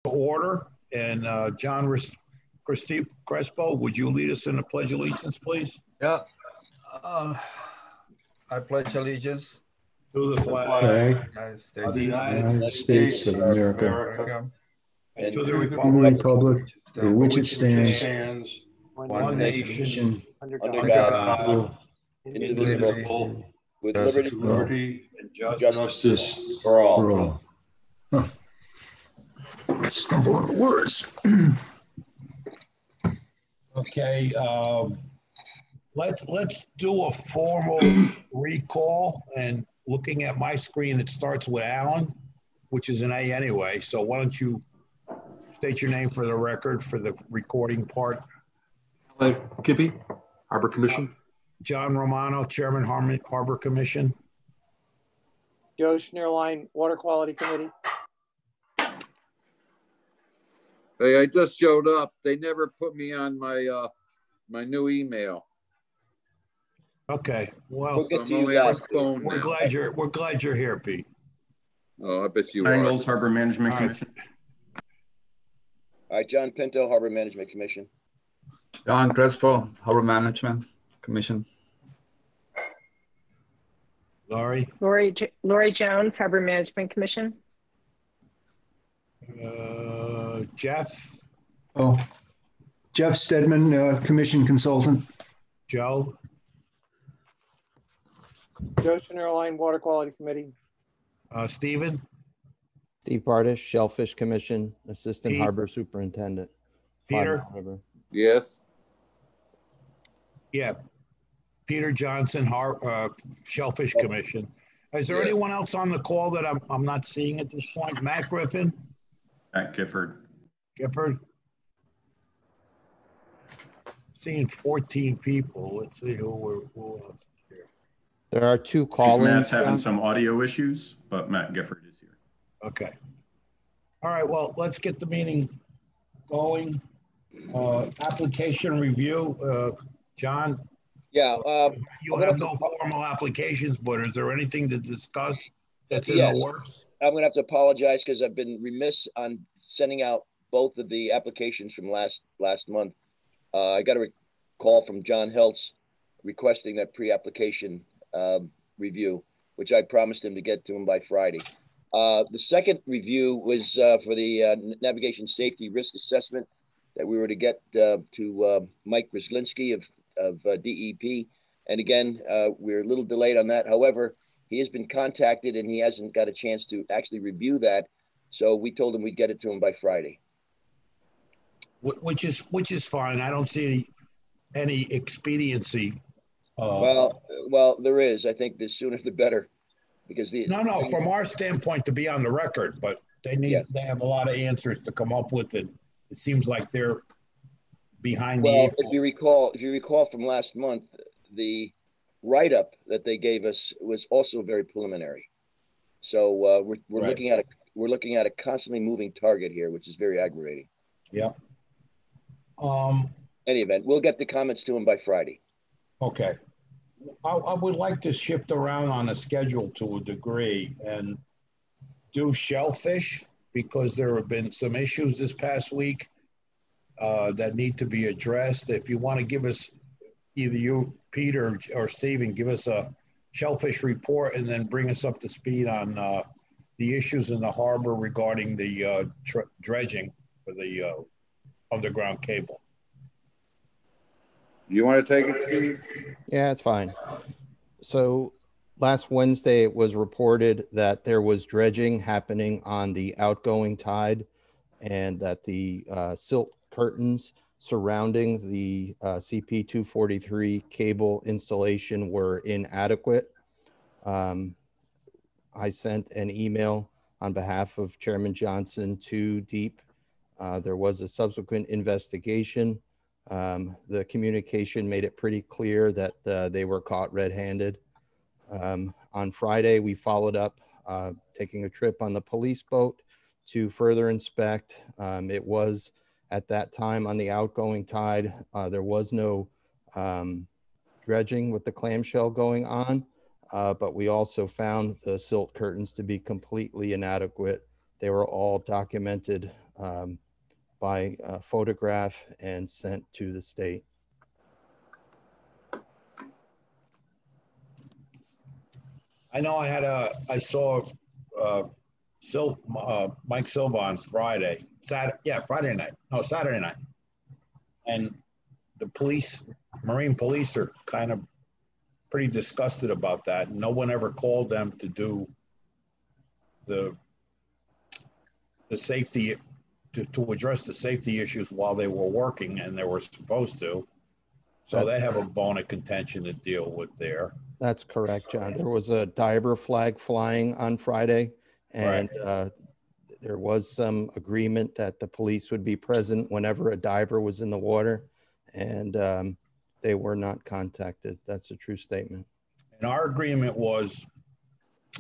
order. And John Crespo, would you lead us in the Pledge of Allegiance, please? Yeah. I pledge allegiance To the flag of the United States of America, and to the the republic republic for which it stands, one nation, under under God, indivisible, with Justice liberty and and justice. justice for all. for all. Stumble on words. Okay, let's do a formal recall. And looking at my screen, it starts with Alan, which is an A anyway. So why don't you state your name for the record for the recording part? Kippy, Harbor Commission. John Romano, Chairman, Harbor Commission. Joe Schnierlein, Water Quality Committee. Hey, I just showed up. They never put me on my my new email. Okay, well, So I'm only on phone we're now. glad you're here, Pete. Oh, I bet you Bangles Harbor Management All right. Commission. All right, John Pinto, Harbor Management Commission. John Crespo, Harbor Management Commission. Laurie? Lori Jones, Harbor Management Commission. Jeff? Oh, Jeff Stedman, Commission Consultant. Joe? Joe Schnierlein, Water Quality Committee. Stephen? Steve Bardish, Shellfish Commission, Assistant Pete. Harbor Superintendent. Peter? River. Yes. Yeah. Peter Johnson, Shellfish Commission. Is there Yeah. anyone else on the call that I'm not seeing at this point? Matt Griffin? At Gifford. Gifford? Seeing 14 people. Let's see who else is here. There are two I think call-ins. Matt's having John. some audio issues, but Matt Gifford is here. Okay. All right, well, let's get the meeting going. Application review, John? Yeah. You have no formal applications, but is there anything to discuss that's in Yes. the works? I'm going to have to apologize because I've been remiss on sending out both of the applications from last month. I got a call from John Heltz requesting that pre-application review, which I promised him to get to him by Friday. The second review was for the navigation safety risk assessment that we were to get to Mike Brzezlinski of DEP. And again, we're a little delayed on that. However, he has been contacted and he hasn't got a chance to actually review that. So we told him we'd get it to him by Friday. Which is fine. I don't see any expediency. Well, there is. I think the sooner the better, because No, from our standpoint to be on the record, but they have a lot of answers to come up with, and it seems like they're behind the eight ball. If you recall from last month, the write-up that they gave us was also very preliminary. So we're Right. looking at a constantly moving target here, which is very aggravating. Yeah. Any event, we'll get the comments to him by Friday. Okay. I would like to shift around on the schedule to a degree and do Shellfish, because there have been some issues this past week that need to be addressed. If you want to give us, either you, Peter, or Stephen, give us a Shellfish report and then bring us up to speed on the issues in the harbor regarding the dredging for the underground cable. You want to take it, Steve? Yeah, it's fine. So last Wednesday, it was reported that there was dredging happening on the outgoing tide and that the silt curtains surrounding the CP-243 cable installation were inadequate. I sent an email on behalf of Chairman Johnson to DEEP. There was a subsequent investigation. The communication made it pretty clear that they were caught red-handed. On Friday, we followed up, taking a trip on the police boat to further inspect. It was at that time on the outgoing tide. There was no dredging with the clamshell going on, but we also found the silt curtains to be completely inadequate. They were all documented by photograph and sent to the state. I know I saw Mike Silva on Friday, Friday night, no, Saturday night. And the Marine police are kind of pretty disgusted about that. No one ever called them to do the safety, to address the safety issues while they were working, and they were supposed to. So they have a bone of contention to deal with there. That's correct, John. There was a diver flag flying on Friday, and there was some agreement that the police would be present whenever a diver was in the water, and they were not contacted. That's a true statement. And our agreement was,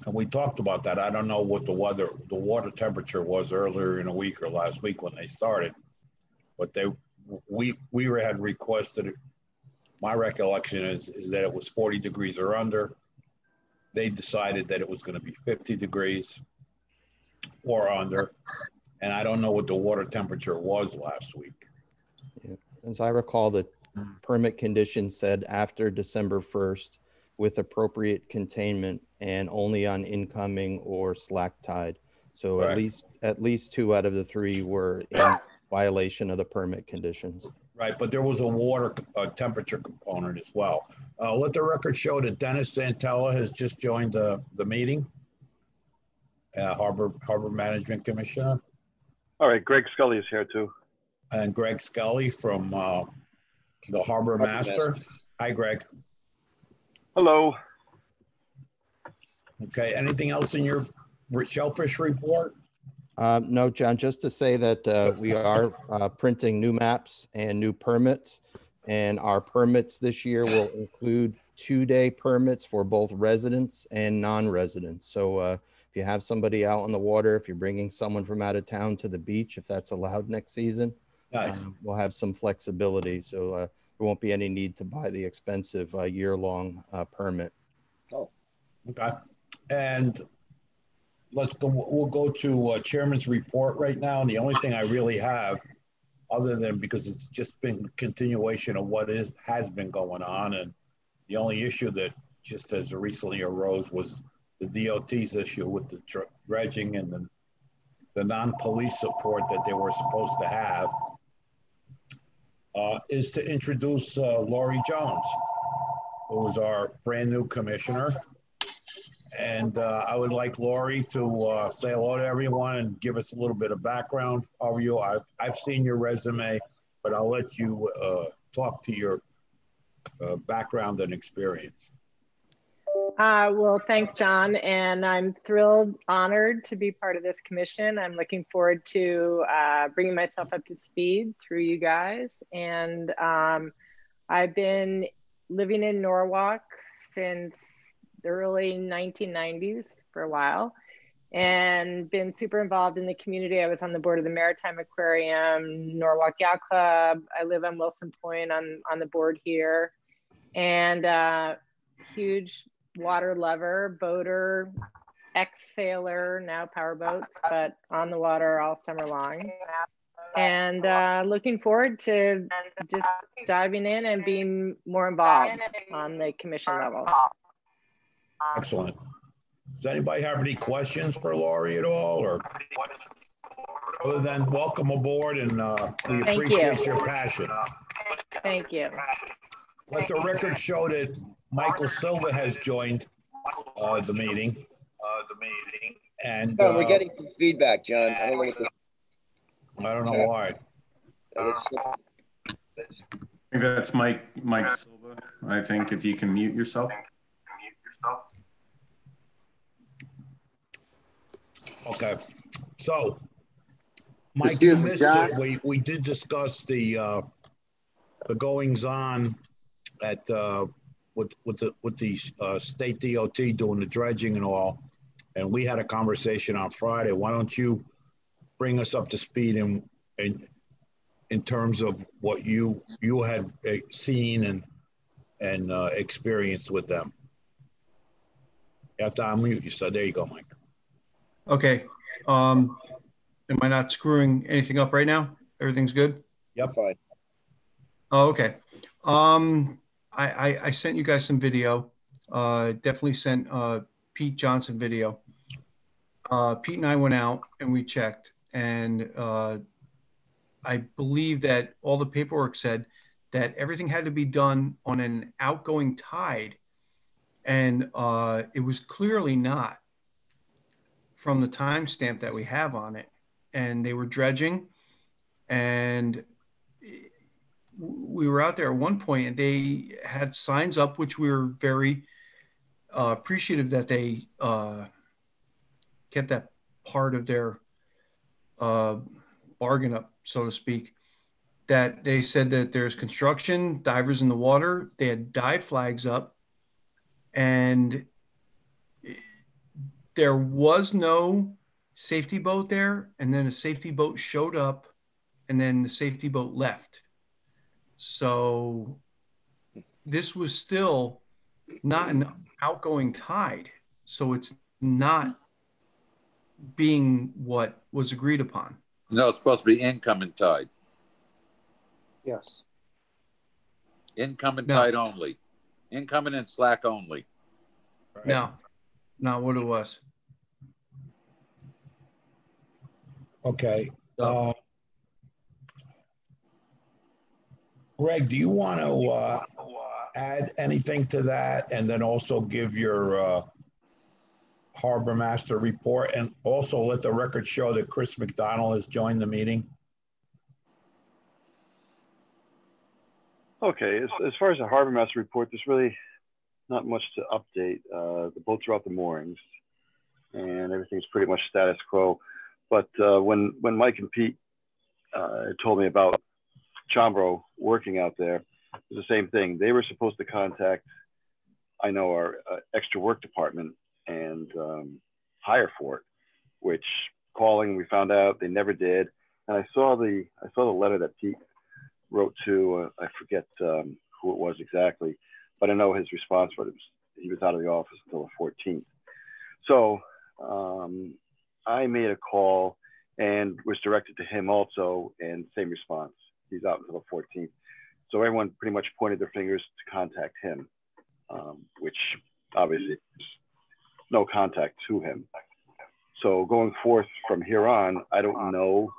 and we talked about that. I don't know what the water temperature was earlier in the week or last week when they started, but we had requested. My recollection is that it was 40 degrees or under. They decided that it was going to be 50 degrees or under, and I don't know what the water temperature was last week. Yeah. As I recall, the permit conditions said after December 1st with appropriate containment and only on incoming or slack tide. So at least 2 out of the 3 were in violation of the permit conditions. Right, but there was a water temperature component as well. Let the record show that Dennis Santella has just joined the meeting. Harbor Management Commissioner. All right, Greg Scully is here too. And Greg Scully from the Harbor Master. Hi, Greg. Hello. Okay, anything else in your Shellfish Report? No, John, just to say that we are printing new maps and new permits, and our permits this year will include 2-day permits for both residents and non-residents. So if you have somebody out on the water, if you're bringing someone from out of town to the beach, if that's allowed next season, we'll have some flexibility. So there won't be any need to buy the expensive year-long permit. Oh, okay. And we'll go to Chairman's report right now. And the only thing I really have, other than because it's just been continuation of what has been going on, and the only issue that just as recently arose was the DOT's issue with the dredging and the non-police support that they were supposed to have, is to introduce Lori Jones, who is our brand new commissioner. And I would like Lori to say hello to everyone and give us a little bit of background of you. I've seen your resume, but I'll let you talk to your background and experience. Well, thanks, John. And I'm thrilled, honored to be part of this commission. I'm looking forward to bringing myself up to speed through you guys. And I've been living in Norwalk since the early 1990s for a while, and been super involved in the community. I was on the board of the Maritime Aquarium, Norwalk Yacht Club. I live on Wilson Point on the board here, and huge water lover, boater, ex-sailor, now powerboats, but on the water all summer long. And looking forward to just diving in and being more involved on the commission level. Excellent. Does anybody have any questions for Lori at all, or other than welcome aboard, and we appreciate your passion. Thank you. Let the record show that Michael Silva has joined the meeting. And we're getting some feedback, John. I don't know why. I think that's Mike Silva. I think if you can mute yourself. Okay, so Mike, you missed it. We did discuss the goings on at with the state DOT doing the dredging and all, and we had a conversation on Friday. Why don't you bring us up to speed in terms of what you had seen and experienced with them? You have to unmute you. So there you go, Mike. Okay. Am I not screwing anything up right now? Everything's good? Yep. Fine. Oh, okay. I sent you guys some video. Definitely sent Pete Johnson video. Pete and I went out and we checked, and I believe that all the paperwork said that everything had to be done on an outgoing tide, and it was clearly not from the timestamp that we have on it. And they were dredging, and we were out there at one point, and they had signs up, which we were very appreciative that they kept that part of their bargain up, so to speak, that they said that there's construction, divers in the water. They had dive flags up, and there was no safety boat there. And then a safety boat showed up, and then the safety boat left. So this was still not an outgoing tide. So it's not being what was agreed upon. No, it's supposed to be incoming tide. Yes. Incoming No. tide only. Incoming and slack only. Right. No, not what it was. Okay. So, Greg, do you want to add anything to that, and then also give your harbor master report, and also let the record show that Chris McDonald has joined the meeting? Okay, as far as the harbor master report, there's really not much to update. The boats are out the moorings, and everything's pretty much status quo. But when Mike and Pete told me about Chambro working out there, it was the same thing. They were supposed to contact, I know, our extra work department and hire for it, which calling, we found out they never did. And I saw the letter that Pete wrote to, I forget who it was exactly, but I know his response was he was out of the office until the 14th. So I made a call and was directed to him also, and same response. He's out until the 14th. So everyone pretty much pointed their fingers to contact him, which obviously is no contact to him. So going forth from here on, I don't know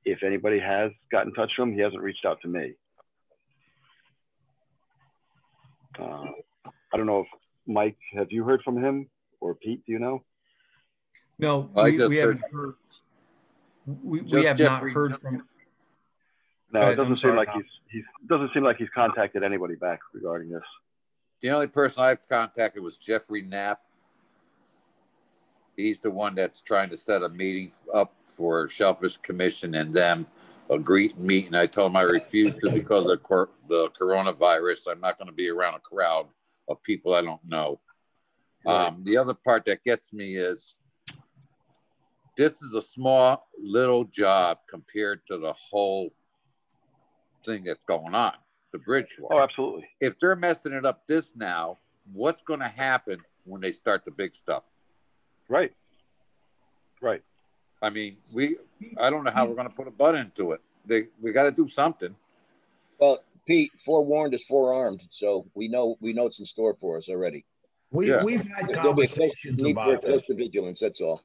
if anybody has got in touch with him. He hasn't reached out to me. I don't know if Mike, have you heard from him, or Pete, do you know? no, we haven't heard. We have not heard from. No, Go it ahead, doesn't I'm seem sorry. like doesn't seem like he's contacted anybody back regarding this. The only person I've contacted was Jeffrey Knapp. He's the one that's trying to set a meeting up for Shellfish Commission and them a greet and meet. And I told him I refused to because of the coronavirus. I'm not going to be around a crowd of people I don't know. Right. The other part that gets me is this is a small little job compared to the whole thing that's going on, the bridge work. Oh, absolutely. If they're messing it up this now, what's going to happen when they start the big stuff? Right. Right. I mean, I don't know how we're going to put a butt into it. We got to do something. Well, Pete, forewarned is forearmed, so we know it's in store for us already. We've had conversations about this. Close to vigilance, that's all.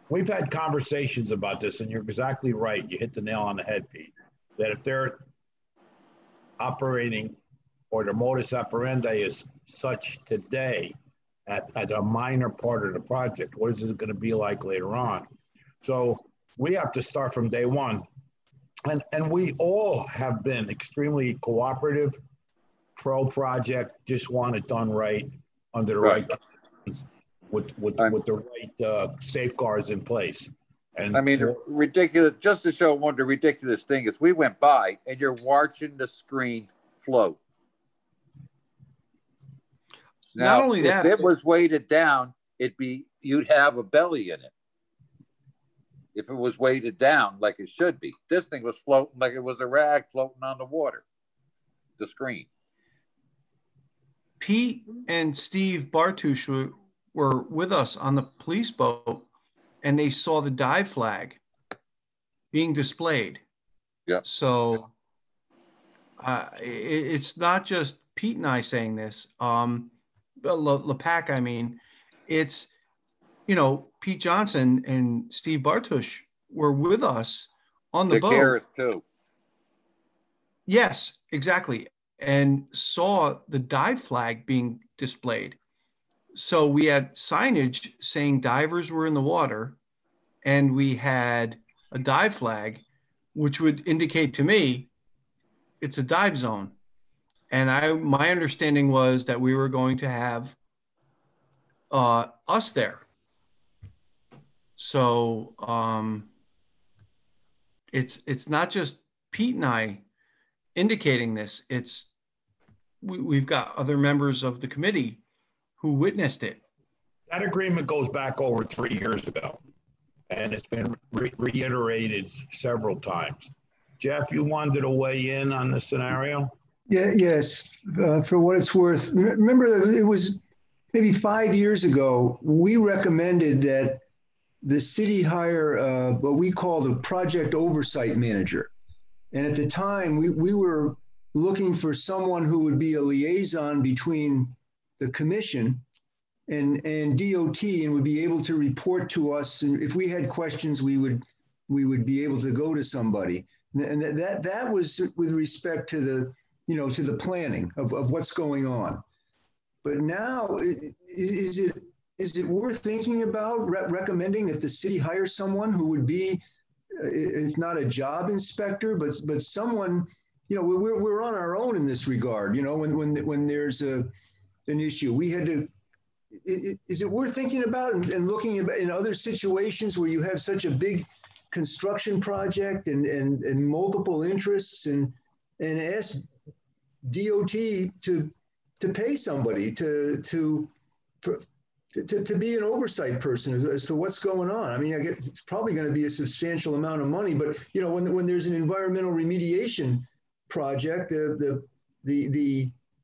We've had conversations about this, and you're exactly right. You hit the nail on the head, Pete. That if they're operating, or the modus operandi is such today at a minor part of the project, what is it going to be like later on? So we have to start from day one. And we all have been extremely cooperative, pro-project, just want it done right, under the right conditions, with the right safeguards in place. And I mean, ridiculous. Just to show one, the ridiculous thing is, we went by and you're watching the screen float. Now, Not only that, if it was weighted down, you'd have a belly in it. If it was weighted down like it should be. This thing was floating like it was a rag floating on the water, the screen. Pete and Steve Bartush were with us on the police boat, and they saw the dive flag. being displayed. Yeah. So it's not just Pete and I saying this. LePac, I mean, it's, you know, Pete Johnson and Steve Bartush were with us on the Dick boat. Harris too. Yes, exactly. And saw the dive flag being displayed. So we had signage saying divers were in the water, and we had a dive flag, which would indicate to me it's a dive zone. And my understanding was that we were going to have us there. So it's not just Pete and I indicating this. We've got other members of the committee who witnessed it. That agreement goes back over 3 years ago, and it's been reiterated several times. Jeff, you wanted to weigh in on the scenario? Yeah, yes. For what it's worth, remember it was maybe 5 years ago, we recommended that the city hire what we called a project oversight manager. And at the time, we were looking for someone who would be a liaison between the commission and DOT and would be able to report to us. And if we had questions, we would be able to go to somebody. And that was with respect to the, you know, to the planning of what's going on. But now, is it worth thinking about recommending that the city hire someone who would be, if not a job inspector, but someone, you know, we're on our own in this regard. You know, when there's an issue, we had to. Is it worth thinking about and looking at in other situations where you have such a big construction project and multiple interests and ask DOT to pay somebody to be an oversight person as to what's going on? I mean, I guess it's probably going to be a substantial amount of money, but you know, when there's an environmental remediation project,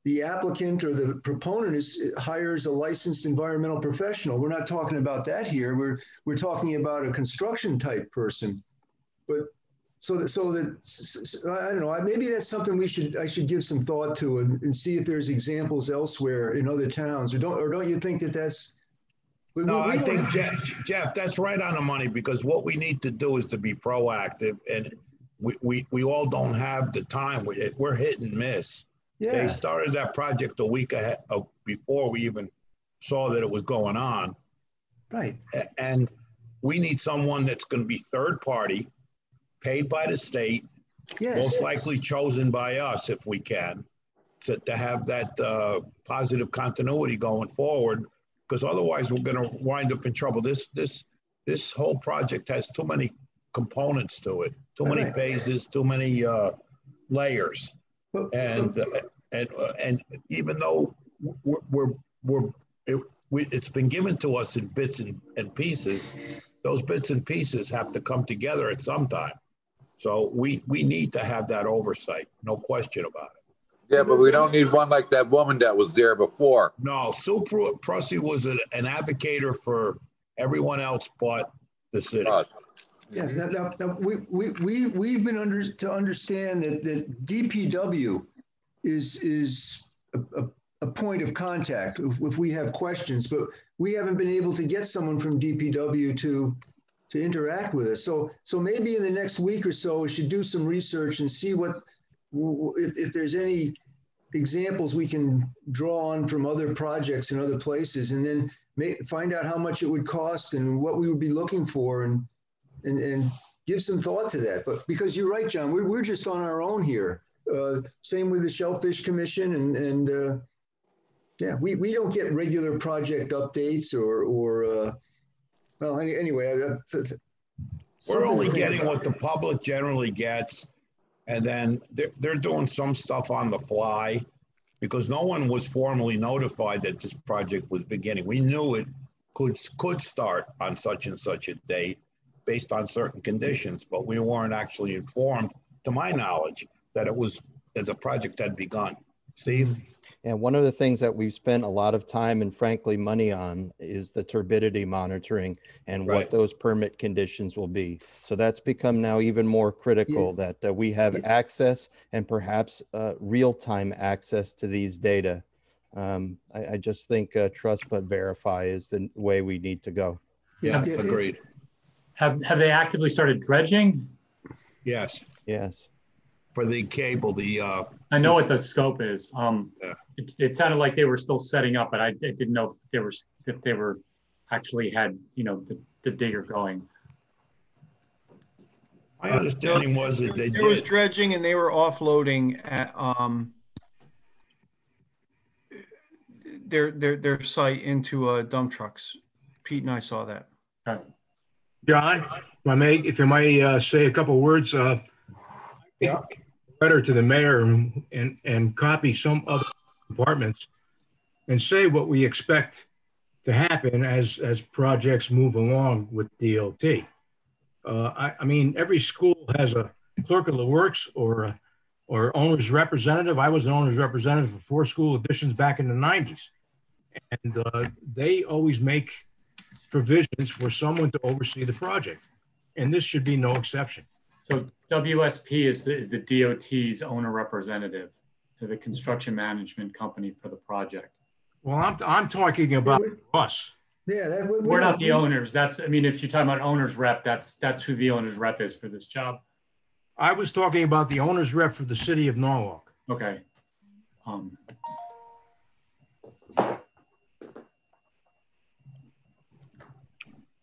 the applicant or the proponent hires a licensed environmental professional. We're not talking about that here. We're talking about a construction type person. But so that I don't know. Maybe that's something I should give some thought to and see if there's examples elsewhere in other towns. Or don't you think that that's? No, I think Jeff, that's right on the money, because what we need to do is to be proactive, and we all don't have the time. We're hit and miss. Yeah. They started that project a week ahead before we even saw that it was going on. Right. And we need someone that's going to be third party, paid by the state, yes, most likely chosen by us if we can, to have that positive continuity going forward, because otherwise we're going to wind up in trouble. This whole project has too many components to it, too many phases, too many layers. And even though it's been given to us in bits and pieces, those bits and pieces have to come together at some time. So we need to have that oversight, no question about it. Yeah, but we don't need one like that woman that was there before. No, Sue Prussy was an advocator for everyone else but the city. Yeah, now we've been to understand that DPW is a point of contact if we have questions, but we haven't been able to get someone from DPW to interact with us. So maybe in the next week or so, we should do some research and see if there's any examples we can draw on from other projects in other places, and then find out how much it would cost and what we would be looking for, and give some thought to that. But because you're right, John, we're just on our own here. Same with the Shellfish Commission, and yeah, we don't get regular project updates or well, anyway. We're only getting what the public generally gets, and then they're doing some stuff on the fly, because no one was formally notified that this project was beginning. We knew it could start on such and such a date based on certain conditions, but we weren't actually informed, to my knowledge, that the project had begun. Steve? And one of the things that we've spent a lot of time and frankly money on is the turbidity monitoring and Right. what those permit conditions will be. So that's become now even more critical that we have access and perhaps real-time access to these data. I just think trust but verify is the way we need to go. Yeah, agreed. Have they actively started dredging? Yes. Yes. For the cable, I know what the scope is. It sounded like they were still setting up, but I didn't know if they were actually had, you know, the digger going. My understanding was that they was dredging and they were offloading at their site into dump trucks. Pete and I saw that. Okay. John, if I may say a couple words. Yeah. Letter to the mayor and copy some other departments and say what we expect to happen as projects move along with DOT. I mean, every school has a clerk of the works or owner's representative. I was an owner's representative for 4 school additions back in the 90s. And they always make provisions for someone to oversee the project. And this should be no exception. So WSP is the DOT's owner representative to the construction management company for the project. Well, I'm talking about us. Yeah, we're not the owners. That's, I mean, if you're talking about owner's rep, that's who the owner's rep is for this job. I was talking about the owner's rep for the city of Norwalk. Okay.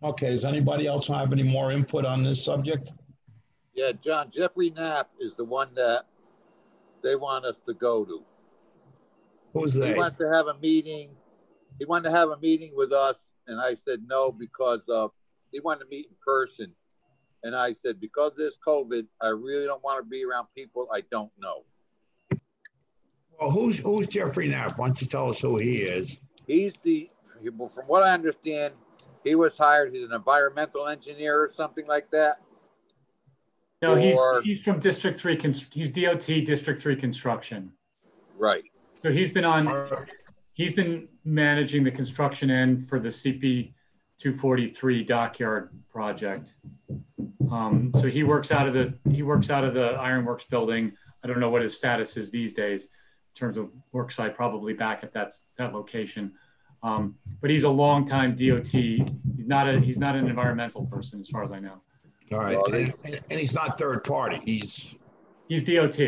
Okay, does anybody else have any more input on this subject? Yeah, John, Jeffrey Knapp is the one that they want us to go to. Who's they? He wanted to have a meeting. He wanted to have a meeting with us, and I said no because he wanted to meet in person. And I said, because of this COVID, I really don't want to be around people I don't know. Well, who's Jeffrey Knapp? Why don't you tell us who he is? He's from what I understand, he was hired. He's an environmental engineer or something like that. No, he's from District 3. He's DOT District 3 construction. Right. So he's been managing the construction end for the CP 243 dockyard project. So he works out of the Ironworks building. I don't know what his status is these days in terms of worksite, probably back at that location. But he's a longtime DOT. He's not an environmental person as far as I know. All right, and he's not third party. He's DOT.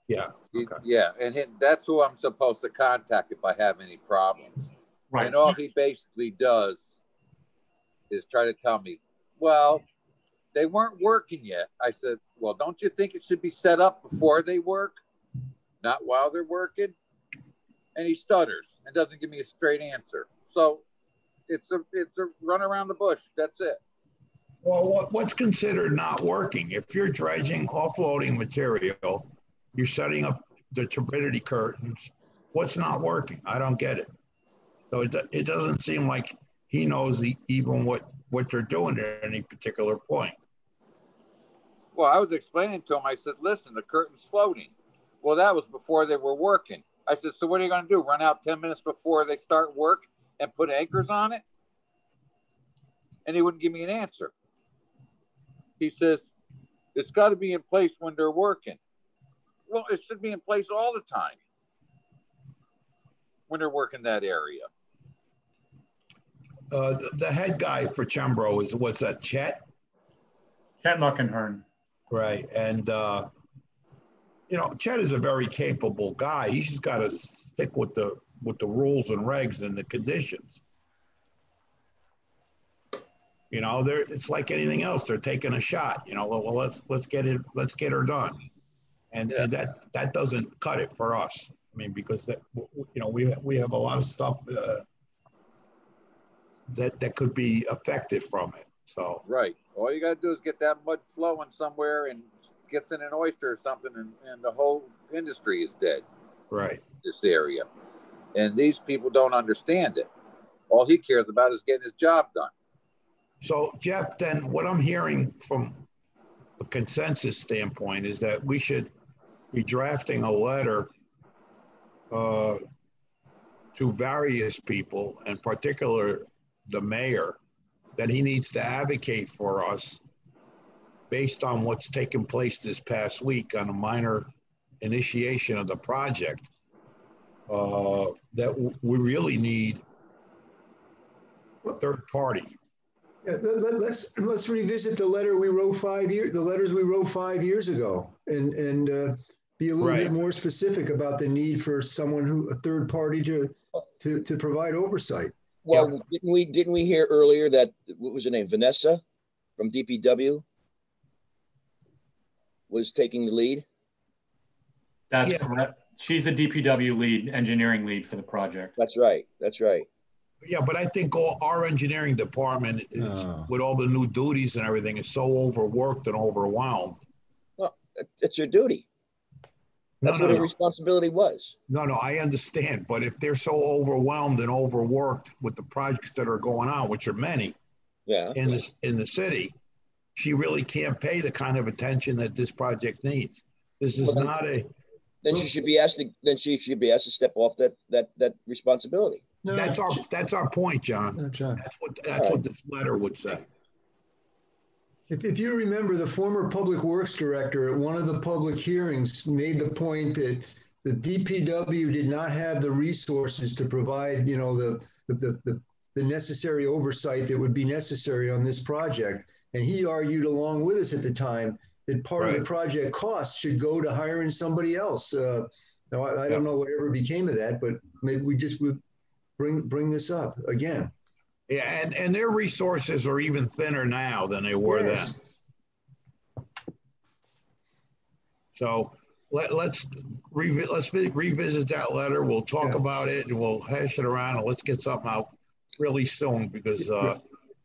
Yeah. Okay. Yeah, and that's who I'm supposed to contact if I have any problems. Right. And all he basically does is try to tell me, well, they weren't working yet. I said, well, don't you think it should be set up before they work, not while they're working? And he stutters and doesn't give me a straight answer. So it's a run around the bush. That's it. Well, what's considered not working? If you're dredging, offloading material, you're setting up the turbidity curtains. What's not working? I don't get it. So it doesn't seem like he knows even what they're doing at any particular point. Well, I was explaining to him. I said, listen, the curtain's floating. Well, that was before they were working. I said, so what are you going to do? Run out 10 minutes before they start work and put anchors on it? And he wouldn't give me an answer. He says, it's got to be in place when they're working. Well, it should be in place all the time when they're working that area. The head guy for Chembro is, what's that, Chet? Chet Muckenhern. Right. And, Chet is a very capable guy. He's just got to stick with the rules and regs and the conditions. It's like anything else. They're taking a shot. Well, let's get her done, and that doesn't cut it for us. I mean, because we have a lot of stuff that could be affected from it. So right. All you got to do is get that mud flowing somewhere and gets in an oyster or something, and the whole industry is dead. Right. This area, and these people don't understand it. All he cares about is getting his job done. So, Jeff, then what I'm hearing from a consensus standpoint is that we should be drafting a letter to various people, in particular the mayor, that he needs to advocate for us based on what's taken place this past week on a minor initiation of the project, that we really need a third party. Yeah, let's revisit the letter we wrote the letters we wrote 5 years ago, and be a little bit more specific about the need for someone a third party to provide oversight. Well, didn't we hear earlier that, what was her name, Vanessa from DPW was taking the lead? That's correct. She's the DPW lead, engineering lead for the project. That's right. That's right. Yeah, but I think our engineering department is, with all the new duties and everything, is so overworked and overwhelmed. Well, it's your duty. That's what her responsibility was. No, I understand. But if they're so overwhelmed and overworked with the projects that are going on, which are many, in the city, she really can't pay the kind of attention that this project needs. This is not a. Then she should be asked to. Then she should be asked to step off that responsibility. No, that's our point, John. That's what this letter would say. If you remember, the former public works director at one of the public hearings made the point that the DPW did not have the resources to provide, the necessary oversight that would be necessary on this project. And he argued along with us at the time that part of the project costs should go to hiring somebody else. Now, I don't know whatever became of that, but maybe we just would bring this up again. Yeah, and their resources are even thinner now than they were then. So let's revisit that letter. We'll talk about it and we'll hash it around, and let's get something out really soon, because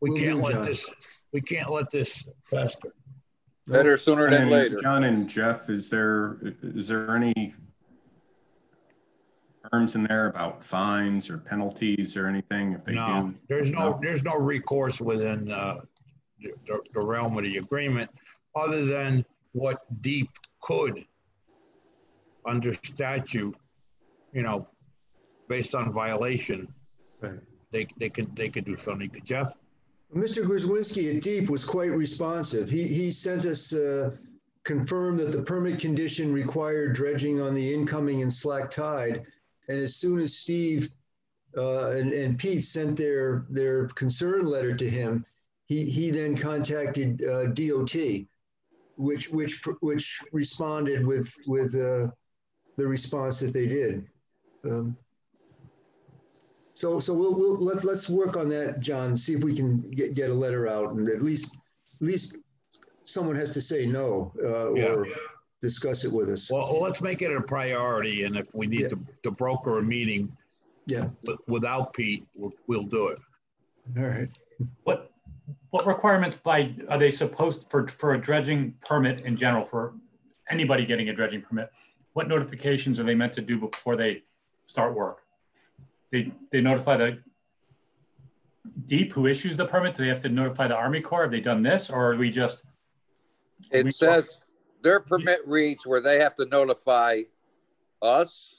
we can't let this fester. Better sooner than later. John and Jeff, is there any terms in there about fines or penalties or anything if they do? There's no recourse within the realm of the agreement, other than what DEEP could, under statute, based on violation, they could do something. Jeff? Mr. Grzewinski at DEEP was quite responsive. He sent us confirmed that the permit condition required dredging on the incoming and slack tide. And as soon as Steve and Pete sent their concern letter to him, he then contacted DOT, which responded with the response that they did. So let's work on that, John. See if we can get a letter out, and at least someone has to say no or discuss it with us. Well, let's make it a priority, and if we need to broker a meeting, without Pete, we'll do it. All right. What requirements are they supposed for a dredging permit in general, for anybody getting a dredging permit? What notifications are they meant to do before they start work? They notify the DEEP who issues the permit. Do they have to notify the Army Corps? Have they done this, or are we just? It says their permit reads where they have to notify us,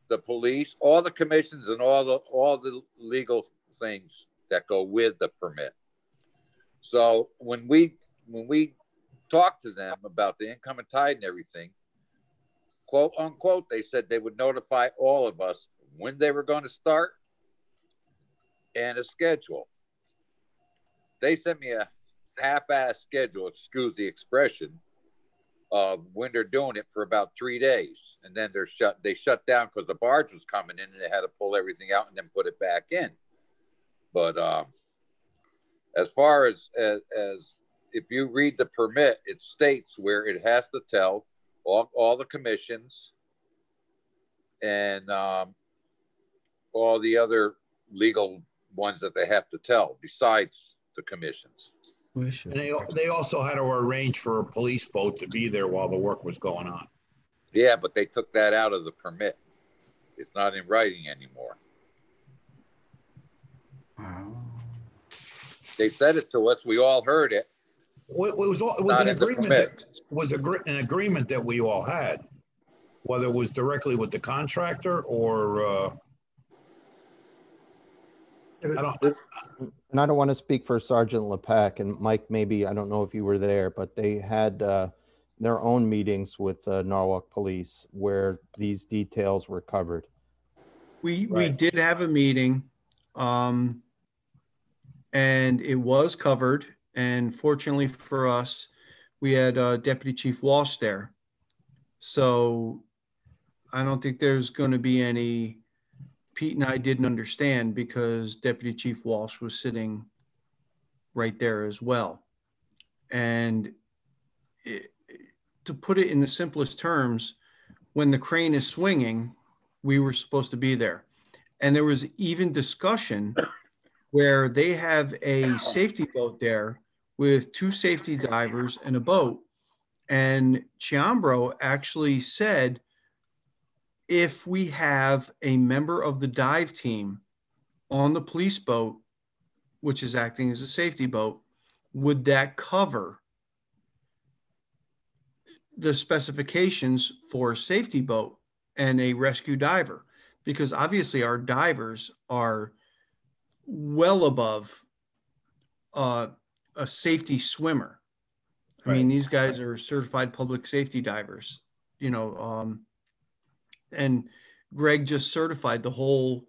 the police, all the commissions, and all the legal things that go with the permit. So when we talked to them about the incoming tide and everything, quote unquote, they said they would notify all of us when they were going to start and a schedule. They sent me a half-ass schedule, excuse the expression, of when they're doing it for about 3 days, and then they shut down because the barge was coming in and they had to pull everything out and then put it back in. But as far as if you read the permit, it states where it has to tell all the commissions and all the other legal ones that they have to tell besides the commissions. And they also had to arrange for a police boat to be there while the work was going on. Yeah, but they took that out of the permit. It's not in writing anymore. They said it to us. We all heard it. It was an agreement. An agreement that we all had whether it was directly with the contractor or I don't. And I don't want to speak for Sergeant LePac and Mike, maybe, I don't know if you were there, but they had their own meetings with Norwalk Police where these details were covered. We did have a meeting, and it was covered. And fortunately for us, we had Deputy Chief Walsh there. So I don't think there's going to be any. Pete and I didn't understand because Deputy Chief Walsh was sitting right there as well. And to put it in the simplest terms, when the crane is swinging, we were supposed to be there. And there was even discussion where they have a safety boat there with 2 safety divers and a boat. And Chiambro actually said, if we have a member of the dive team on the police boat, which is acting as a safety boat, would that cover the specifications for a safety boat and a rescue diver? Because obviously our divers are well above a safety swimmer. I mean, these guys are certified public safety divers, you know, and Greg just certified the whole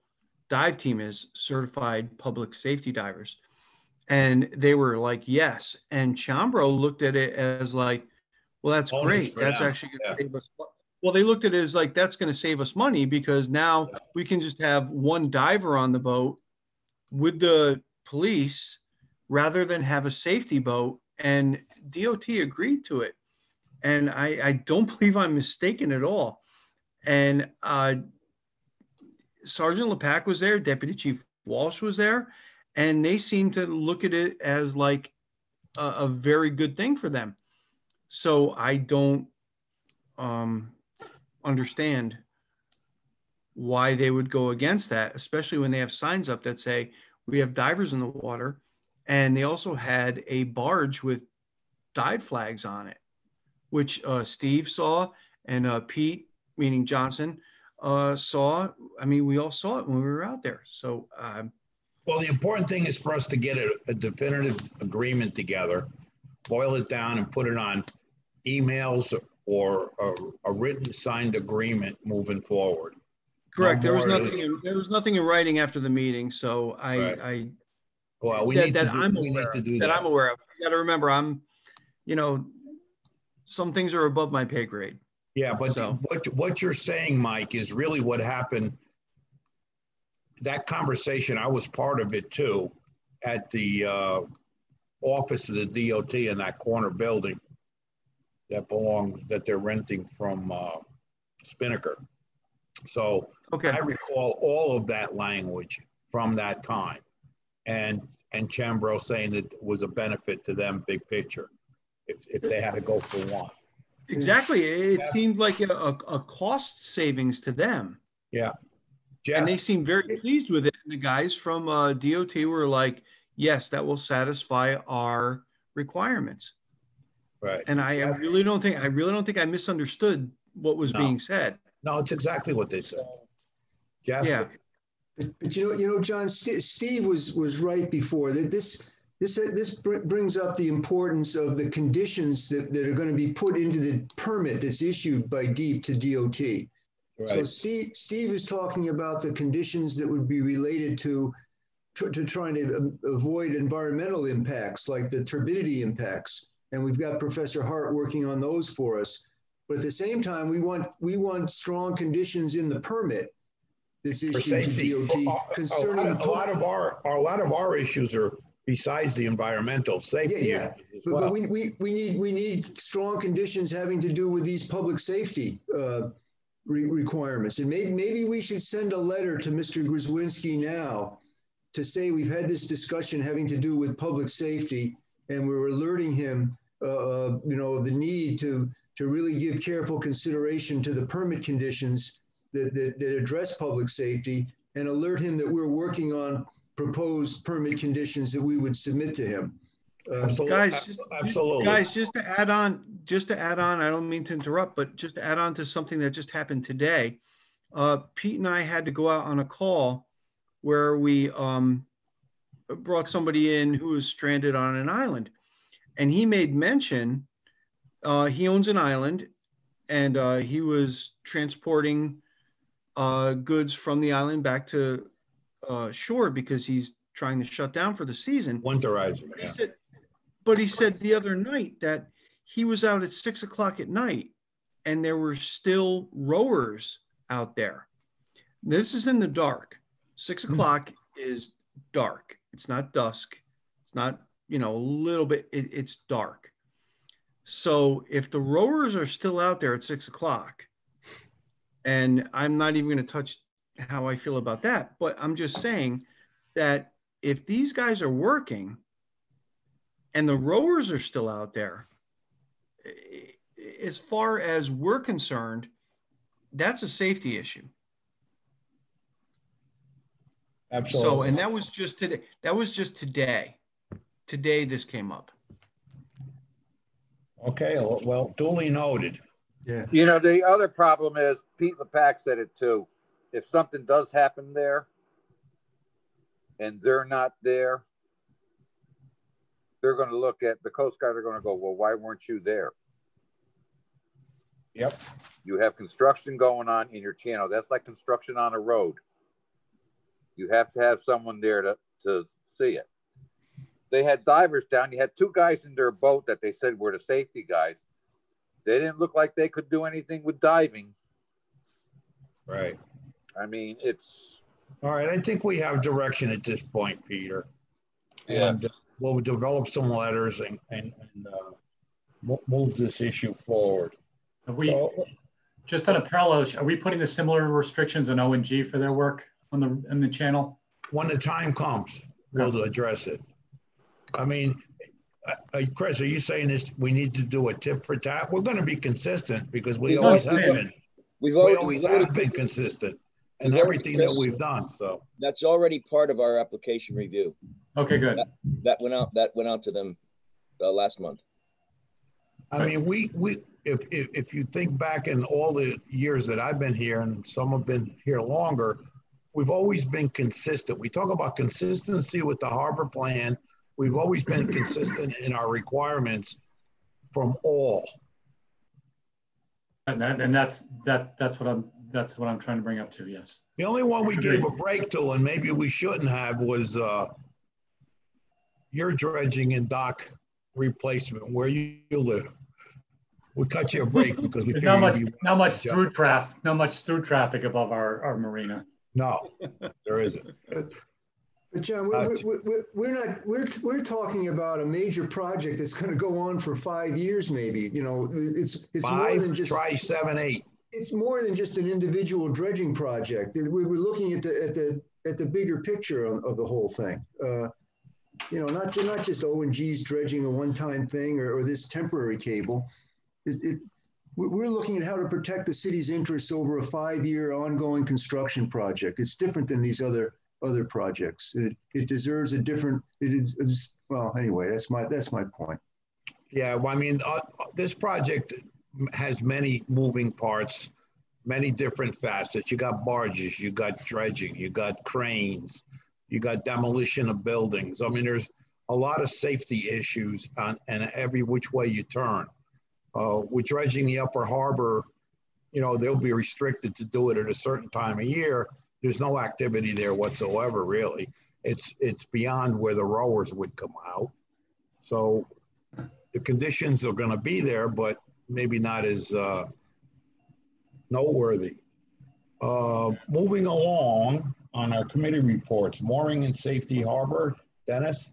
dive team as certified public safety divers. And they were like, yes. And Chambro looked at it as like, well, that's great. That's actually going to save us. Well, they looked at it as like, that's going to save us money because now we can just have one diver on the boat with the police rather than have a safety boat. And DOT agreed to it. And I don't believe I'm mistaken at all. And Sergeant LePac was there, Deputy Chief Walsh was there, and they seemed to look at it as like a very good thing for them. So I don't understand why they would go against that, especially when they have signs up that say, we have divers in the water. And they also had a barge with dive flags on it, which Steve saw and Pete, meaning Johnson, saw. I mean, we all saw it when we were out there. So, well, the important thing is for us to get a definitive agreement together, boil it down and put it on emails or a written signed agreement moving forward. Correct. There was nothing in writing after the meeting. So well, we need to do that. I'm aware of. You got to remember, you know, some things are above my pay grade. Yeah, but what you're saying, Mike, is really what happened. That conversation, I was part of it too, at the office of the DOT in that corner building that they're renting from Spinnaker. So I recall all of that language from that time, and Chambro saying that it was a benefit to them, big picture, if they had to go for one. Exactly. It seemed like a cost savings to them. Yeah. And they seemed very pleased with it. And the guys from DOT were like, yes, that will satisfy our requirements. Right. And I really don't think I misunderstood what was being said. No, it's exactly what they said. Jeff? Yeah. But you know, John, Steve was right before that. This brings up the importance of the conditions that are going to be put into the permit that's issued by DEEP to DOT. Right. So Steve is talking about the conditions that would be related to trying to avoid environmental impacts like the turbidity impacts. And we've got Professor Hart working on those for us. But at the same time, we want strong conditions in the permit that's issued to DOT concerning a lot of our issues are besides the environmental safety. Yeah. But we need strong conditions having to do with these public safety requirements. And maybe we should send a letter to Mr. Grzywinski now to say we've had this discussion having to do with public safety, and we're alerting him, of the need to really give careful consideration to the permit conditions that address public safety, and alert him that we're working on proposed permit conditions that we would submit to him. Absolutely. Guys, just to add on, I don't mean to interrupt, but just to add on to something that just happened today. Pete and I had to go out on a call where we brought somebody in who was stranded on an island, and he made mention, he owns an island, and he was transporting goods from the island back to shore because he's trying to shut down for the season. Winterizing. But he said the other night that he was out at 6 o'clock at night and there were still rowers out there. This is in the dark. 6 o'clock is dark. It's not dusk. It's not, a little bit, it's dark. So if the rowers are still out there at 6 o'clock, and I'm not even going to touch how I feel about that, but I'm just saying that if these guys are working and the rowers are still out there, as far as we're concerned, that's a safety issue. Absolutely. So, and that was just today. Today this came up. Okay, well, duly noted. Yeah. The other problem is, Pete LePack said it too. If something does happen there and they're not there, they're going to look at the Coast Guard are going to go, well, why weren't you there? Yep. You have construction going on in your channel. That's like construction on a road. You have to have someone there to see it. They had divers down. You had two guys in their boat that they said were the safety guys. They didn't look like they could do anything with diving. Right. I mean, it's... All right, I think we have direction at this point, Peter. Yeah. And we'll develop some letters and move this issue forward. Just on a parallel, are we putting the similar restrictions on O&G for their work on the channel? When the time comes, we'll address it. I mean, Chris, are you saying this? We need to do a tip for tat? We're going to be consistent because we always have been. We always have been consistent in everything that we've done. So that's already part of our application review. Okay, good. That went out to them last month. I mean, if you think back in all the years that I've been here, and some have been here longer, we've always been consistent. We talk about consistency with the harbor plan. We've always been consistent in our requirements from all. And that's what I'm trying to bring up too. Yes. The only one we gave a break to, and maybe we shouldn't have, was your dredging and dock replacement where you live. We cut you a break because we figured not much through traffic above our marina. No, there isn't. But John, we're talking about a major project that's going to go on for 5 years, maybe. It's more than just try 7, 8. It's more than just an individual dredging project. We were looking at the bigger picture of the whole thing. Not just O&G's dredging a one-time thing or this temporary cable. We're looking at how to protect the city's interests over a 5-year ongoing construction project. It's different than these other projects. It deserves a different. Well, anyway, that's my point. Yeah, well, I mean, this project has many moving parts, many different facets. You got barges, you got dredging, you got cranes, you got demolition of buildings. I mean, there's a lot of safety issues and every which way you turn. With dredging the upper harbor, they'll be restricted to do it at a certain time of year. There's no activity there whatsoever, really. It's beyond where the rowers would come out. So the conditions are going to be there, but maybe not as noteworthy. Moving along on our committee reports, mooring and safety harbor. Dennis?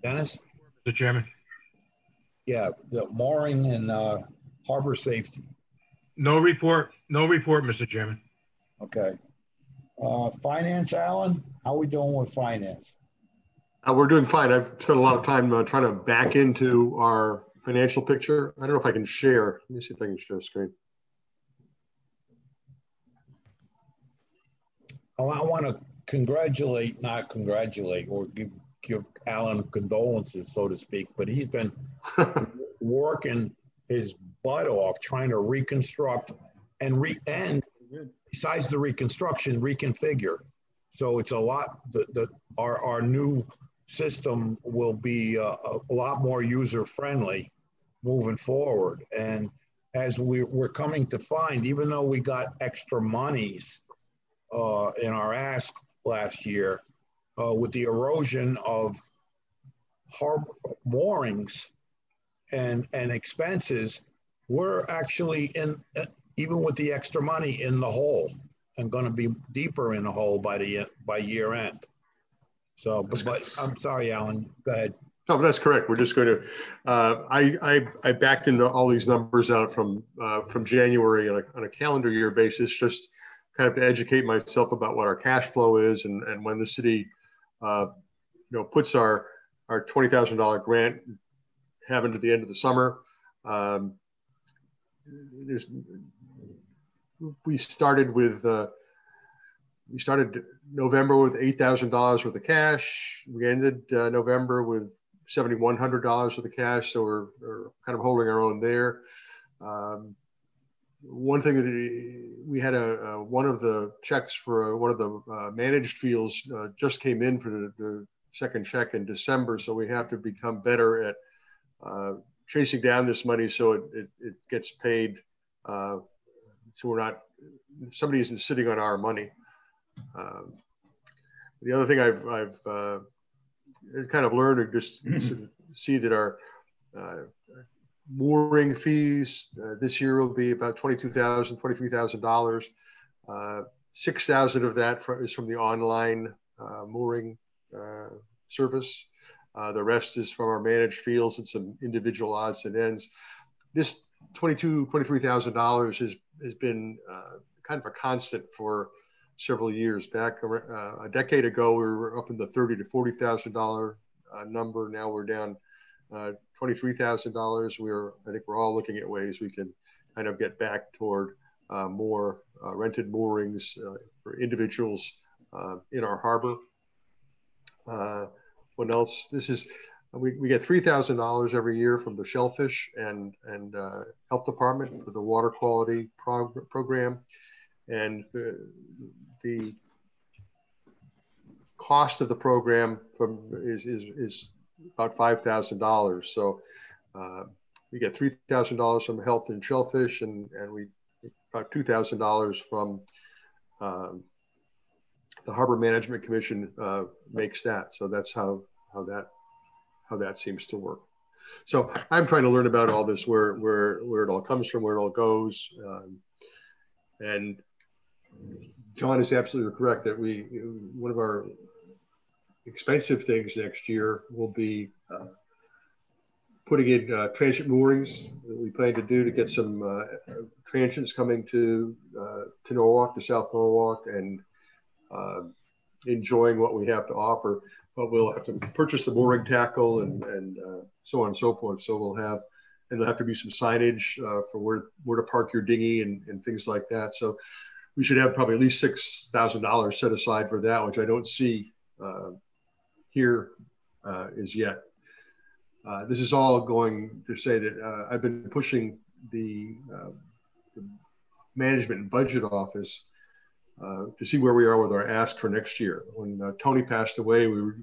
Dennis? Mr. Chairman. Yeah, the mooring and harbor safety. No report, Mr. Chairman. Okay. Finance, Alan? How are we doing with finance? We're doing fine. I've spent a lot of time trying to back into our financial picture. I don't know if I can share. Let me see if I can share the screen. I want to not congratulate, or give Alan condolences, so to speak, but he's been working his butt off trying to reconstruct and besides the reconstruction, reconfigure. So it's a lot. Our new system will be a lot more user friendly moving forward. And as we're coming to find, even though we got extra monies in our ask last year, with the erosion of harbor moorings and expenses, we're actually even with the extra money in the hole, and going to be deeper in the hole by year end. So, but I'm sorry, Alan, go ahead. No, but that's correct. We're just going to, I backed into all these numbers out from January on a calendar year basis, just kind of to educate myself about what our cash flow is, and when the city, puts our $20,000 grant having at the end of the summer. We started November with $8,000 worth of cash. We ended November with $7,100 worth of cash. So we're kind of holding our own there. One thing that we had one of the checks for one of the managed fields just came in for the second check in December. So we have to become better at chasing down this money so it gets paid. So somebody isn't sitting on our money. The other thing I've kind of learned, or just see that our mooring fees this year will be about $22,000, $23,000. $6,000 of that is from the online mooring service. The rest is from our managed fields and some individual odds and ends. This $23,000 has been kind of a constant for several years. Back a decade ago, we were up in the $30,000 to $40,000 number. Now we're down $23,000. I think we're all looking at ways we can kind of get back toward more rented moorings for individuals in our harbor. What else? We get $3,000 every year from the Shellfish and Health Department for the water quality program, and the cost of the program is about $5,000. So we get $3,000 from Health and Shellfish, and we about $2,000 from the Harbor Management Commission makes that. So that's how that seems to work. So I'm trying to learn about all this, where it all comes from, where it all goes. And John is absolutely correct that one of our expensive things next year will be putting in transient moorings that we plan to do to get some transients coming to Norwalk, to South Norwalk, and enjoying what we have to offer. But we'll have to purchase the mooring tackle and so on and so forth. So there'll have to be some signage for where to park your dinghy and things like that. So we should have probably at least $6,000 set aside for that, which I don't see here as yet. This is all going to say that I've been pushing the Management and Budget Office to see where we are with our ask for next year. When Tony passed away, we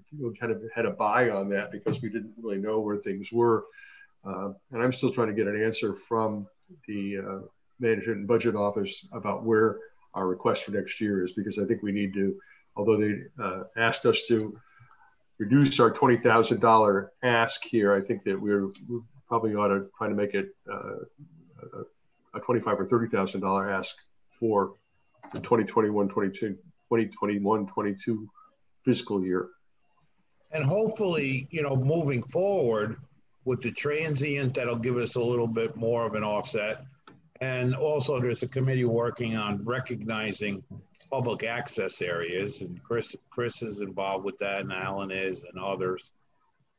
kind of had a buy on that because we didn't really know where things were. And I'm still trying to get an answer from the Management and Budget Office about where our request for next year is, because I think we need to, although they asked us to reduce our $20,000 ask here, I think that we probably ought to try to make it a $25,000 or $30,000 ask for the 2021-22 fiscal year. And hopefully, moving forward with the transient, that'll give us a little bit more of an offset. And also there's a committee working on recognizing public access areas, and Chris is involved with that, and Alan is, and others.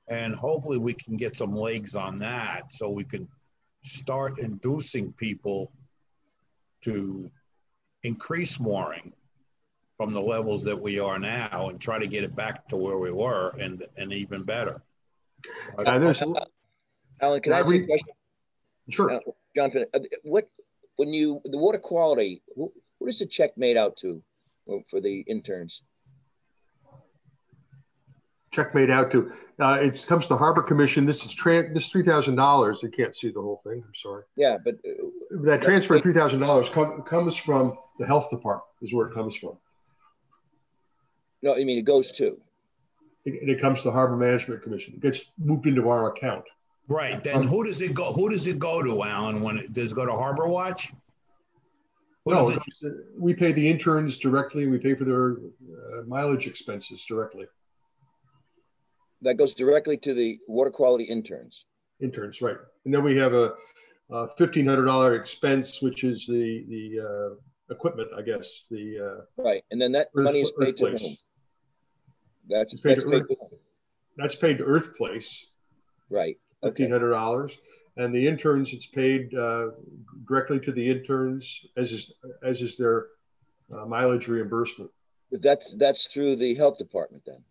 And hopefully we can get some legs on that so we can start inducing people to increase mooring from the levels that we are now and try to get it back to where we were and even better. Alan, can I ask you a question? Sure. Jonathan, the water quality, what is the check made out to for the interns? Check made out to, it comes to the Harbor Commission. This is this $3,000. You can't see the whole thing. I'm sorry. Yeah, but that transfer of $3,000 comes from the health department is where it comes from. No, I mean, it goes to. It comes to the Harbor Management Commission. It gets moved into our account. Right. Then who does it go? Who does it go to, Alan? Does it go to Harbor Watch? No, we pay the interns directly. We pay for their mileage expenses directly. That goes directly to the water quality interns. Interns, right. And then we have a $1,500 expense, which is the equipment, I guess. Right, and then that money is paid to whom? That's paid to Earth Place. Right. $1,500, and the interns, it's paid directly to the interns, as is their mileage reimbursement. But that's through the health department then.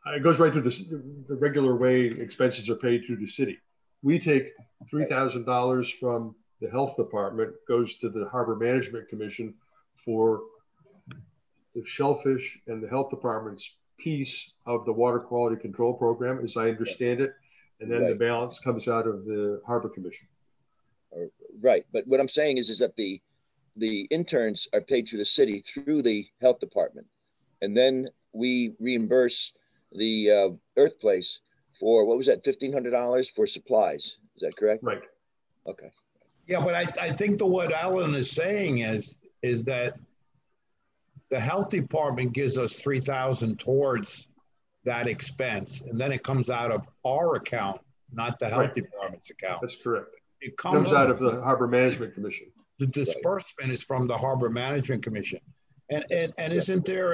It goes right through the regular way expenses are paid through the city. We take $3,000 from the health department, goes to the Harbor Management Commission for the Shellfish and the health department's piece of the water quality control program, as I understand it, and then the balance comes out of the Harbor Commission. Right, but what I'm saying is that the interns are paid through the city through the health department, and then we reimburse the Earth Place for, what was that, $1,500 for supplies? Is that correct? Right. Okay. Yeah, but I think what Alan is saying is that the health department gives us $3,000 towards that expense, and then it comes out of our account, not the health department's account. That's correct. It comes out of the Harbor Management Commission. The disbursement is from the Harbor Management Commission, and isn't there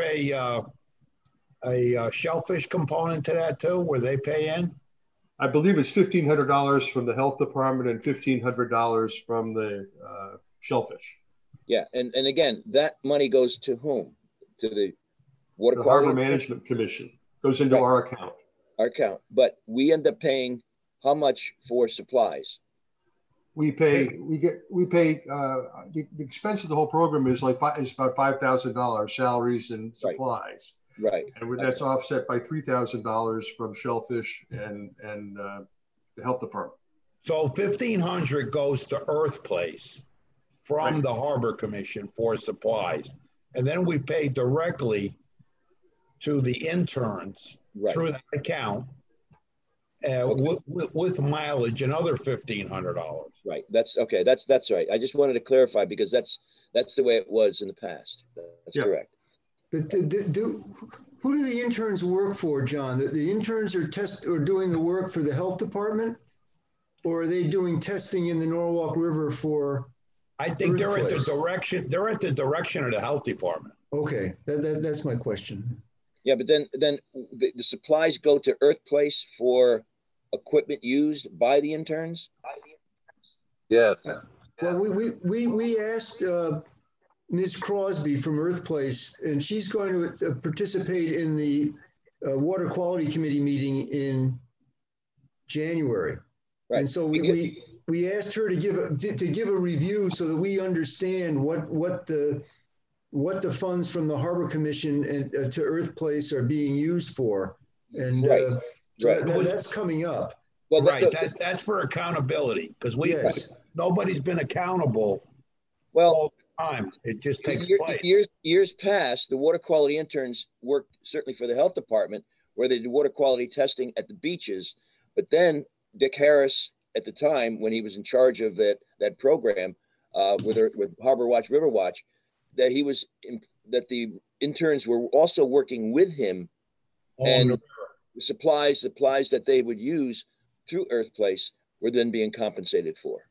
a shellfish component to that too, where they pay in? I believe it's $1,500 from the health department and $1,500 from the shellfish. Yeah, and again, that money goes to whom? To the water quality? Harbor Management Commission. Goes into our account. Our account, but we end up paying how much for supplies? The expense of the whole program is about $5,000 salaries and supplies. Right. And that's offset by $3,000 from Shellfish and the health department. So $1,500 goes to Earth Place from the Harbor Commission for supplies, and then we pay directly to the interns through that account with mileage, another $1,500. Right. That's okay. That's right. I just wanted to clarify because that's the way it was in the past. That's correct. But who do the interns work for, John? The interns are doing the work for the health department, or are they doing testing in the Norwalk River for? I think they're at the direction. They're at the direction of the health department. Okay, that's my question. Yeah, but then the supplies go to Earth Place for equipment used by the interns. Yes. Well, we asked Ms. Crosby from Earth Place, and she's going to participate in the Water Quality Committee meeting in January. Right. And so we asked her to give a review so that we understand what the funds from the Harbor Commission and to Earth Place are being used for, and that's coming up. Well, that's for accountability, because nobody's been accountable all the time. It just takes place. Years past, the water quality interns worked certainly for the health department, where they did water quality testing at the beaches. But then Dick Harris, at the time when he was in charge of that program with Harbor Watch, River Watch, that the interns were also working with him, and the supplies that they would use through Earth Place were then being compensated for.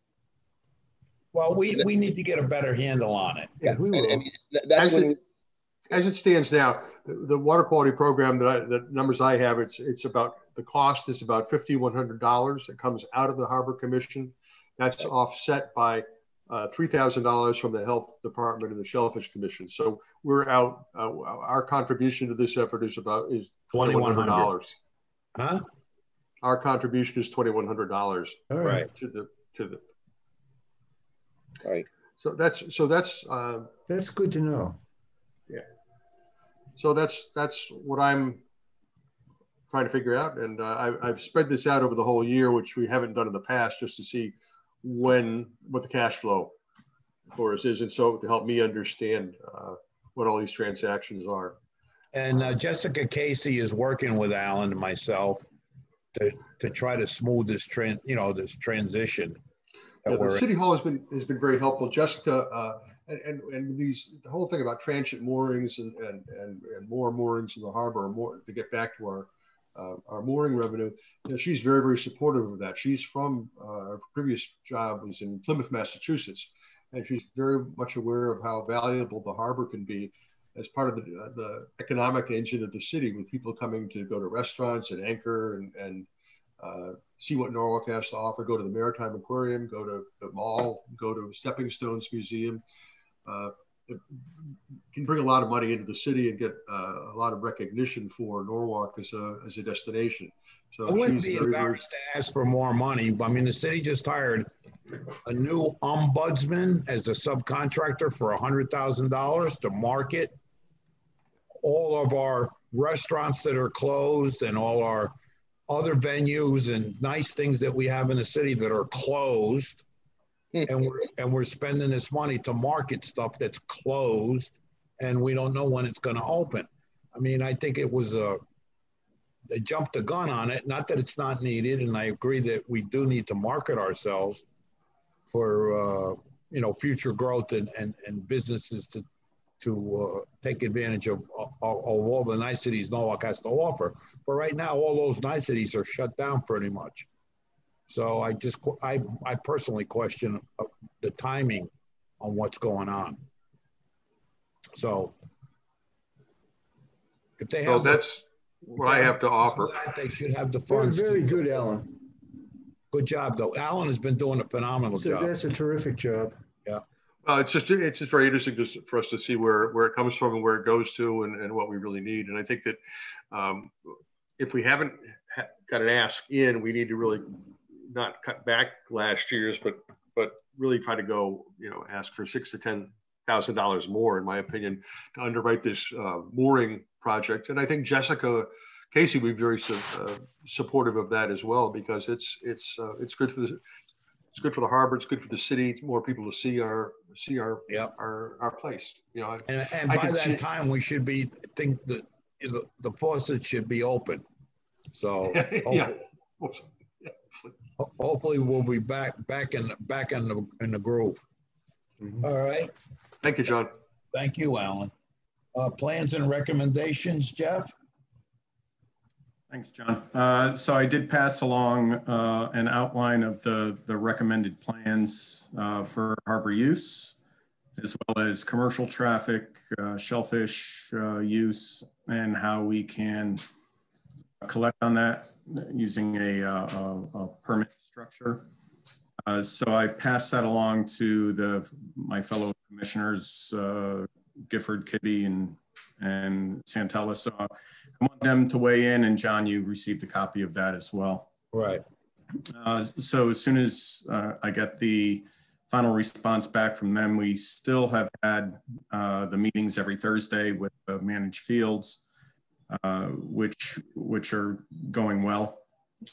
Well, we need to get a better handle on it. Yeah, we will. As it stands now, the water quality program the numbers I have, it's about, the cost is about $5,100 that comes out of the Harbor Commission. That's offset by $3,000 from the Health Department and the Shellfish Commission. So we're out. Our contribution to this effort is $2,100. Huh? Our contribution is $2,100. All right. To the. All right. So that's good to know. Yeah. So that's what I'm trying to figure out, and I've spread this out over the whole year, which we haven't done in the past, just to see what the cash flow for us is, and so to help me understand what all these transactions are. And Jessica Casey is working with Alan and myself to try to smooth this this transition. Yeah, the City Hall has been very helpful. Jessica and the whole thing about transient moorings and more moorings in the harbor, more to get back to our mooring revenue. She's very, very supportive of that. She's from her previous job was in Plymouth, Massachusetts, and she's very much aware of how valuable the harbor can be as part of the economic engine of the city, with people coming to go to restaurants and anchor and see what Norwalk has to offer, go to the Maritime Aquarium, go to the mall, go to Stepping Stones Museum. It can bring a lot of money into the city and get a lot of recognition for Norwalk as a destination. So I wouldn't be embarrassed to ask for more money. I mean, the city just hired a new ombudsman as a subcontractor for $100,000 to market all of our restaurants that are closed and all our other venues and nice things that we have in the city that are closed. And we're spending this money to market stuff that's closed, and we don't know when it's going to open. I mean, I think it was they jumped the gun on it. Not that it's not needed, and I agree that we do need to market ourselves for future growth and businesses to take advantage of all the niceties Norwalk has to offer. But right now, all those niceties are shut down pretty much. So I personally question the timing on what's going on. So if they have, that's what I have to offer. They should have the funds. Very good, Alan. Good job, though. Alan has been doing a phenomenal job. That's a terrific job. Yeah. It's just very interesting for us to see where it comes from and where it goes to and what we really need. And I think that if we haven't got an ask in, we need to really not cut back last year's, but really try to go, ask for $6,000 to $10,000 more, in my opinion, to underwrite this mooring project. And I think Jessica Casey would be very supportive of that as well, because it's good for the harbor. It's good for the city. More people to see our place. And by that time, we should think that the faucet should be open. So hopefully we'll be back in the groove. Mm-hmm. All right. Thank you, John. Thank you, Alan. Plans and recommendations, Jeff? Thanks, John. So I did pass along an outline of the recommended plans for harbor use, as well as commercial traffic, shellfish use, and how we can collect on that using a permit structure. So I passed that along to my fellow commissioners, Gifford, Kibbe, and Santella. So I want them to weigh in, and John, you received a copy of that as well. Right. So as soon as I get the final response back from them, we still have had the meetings every Thursday with the managed fields, which are going well.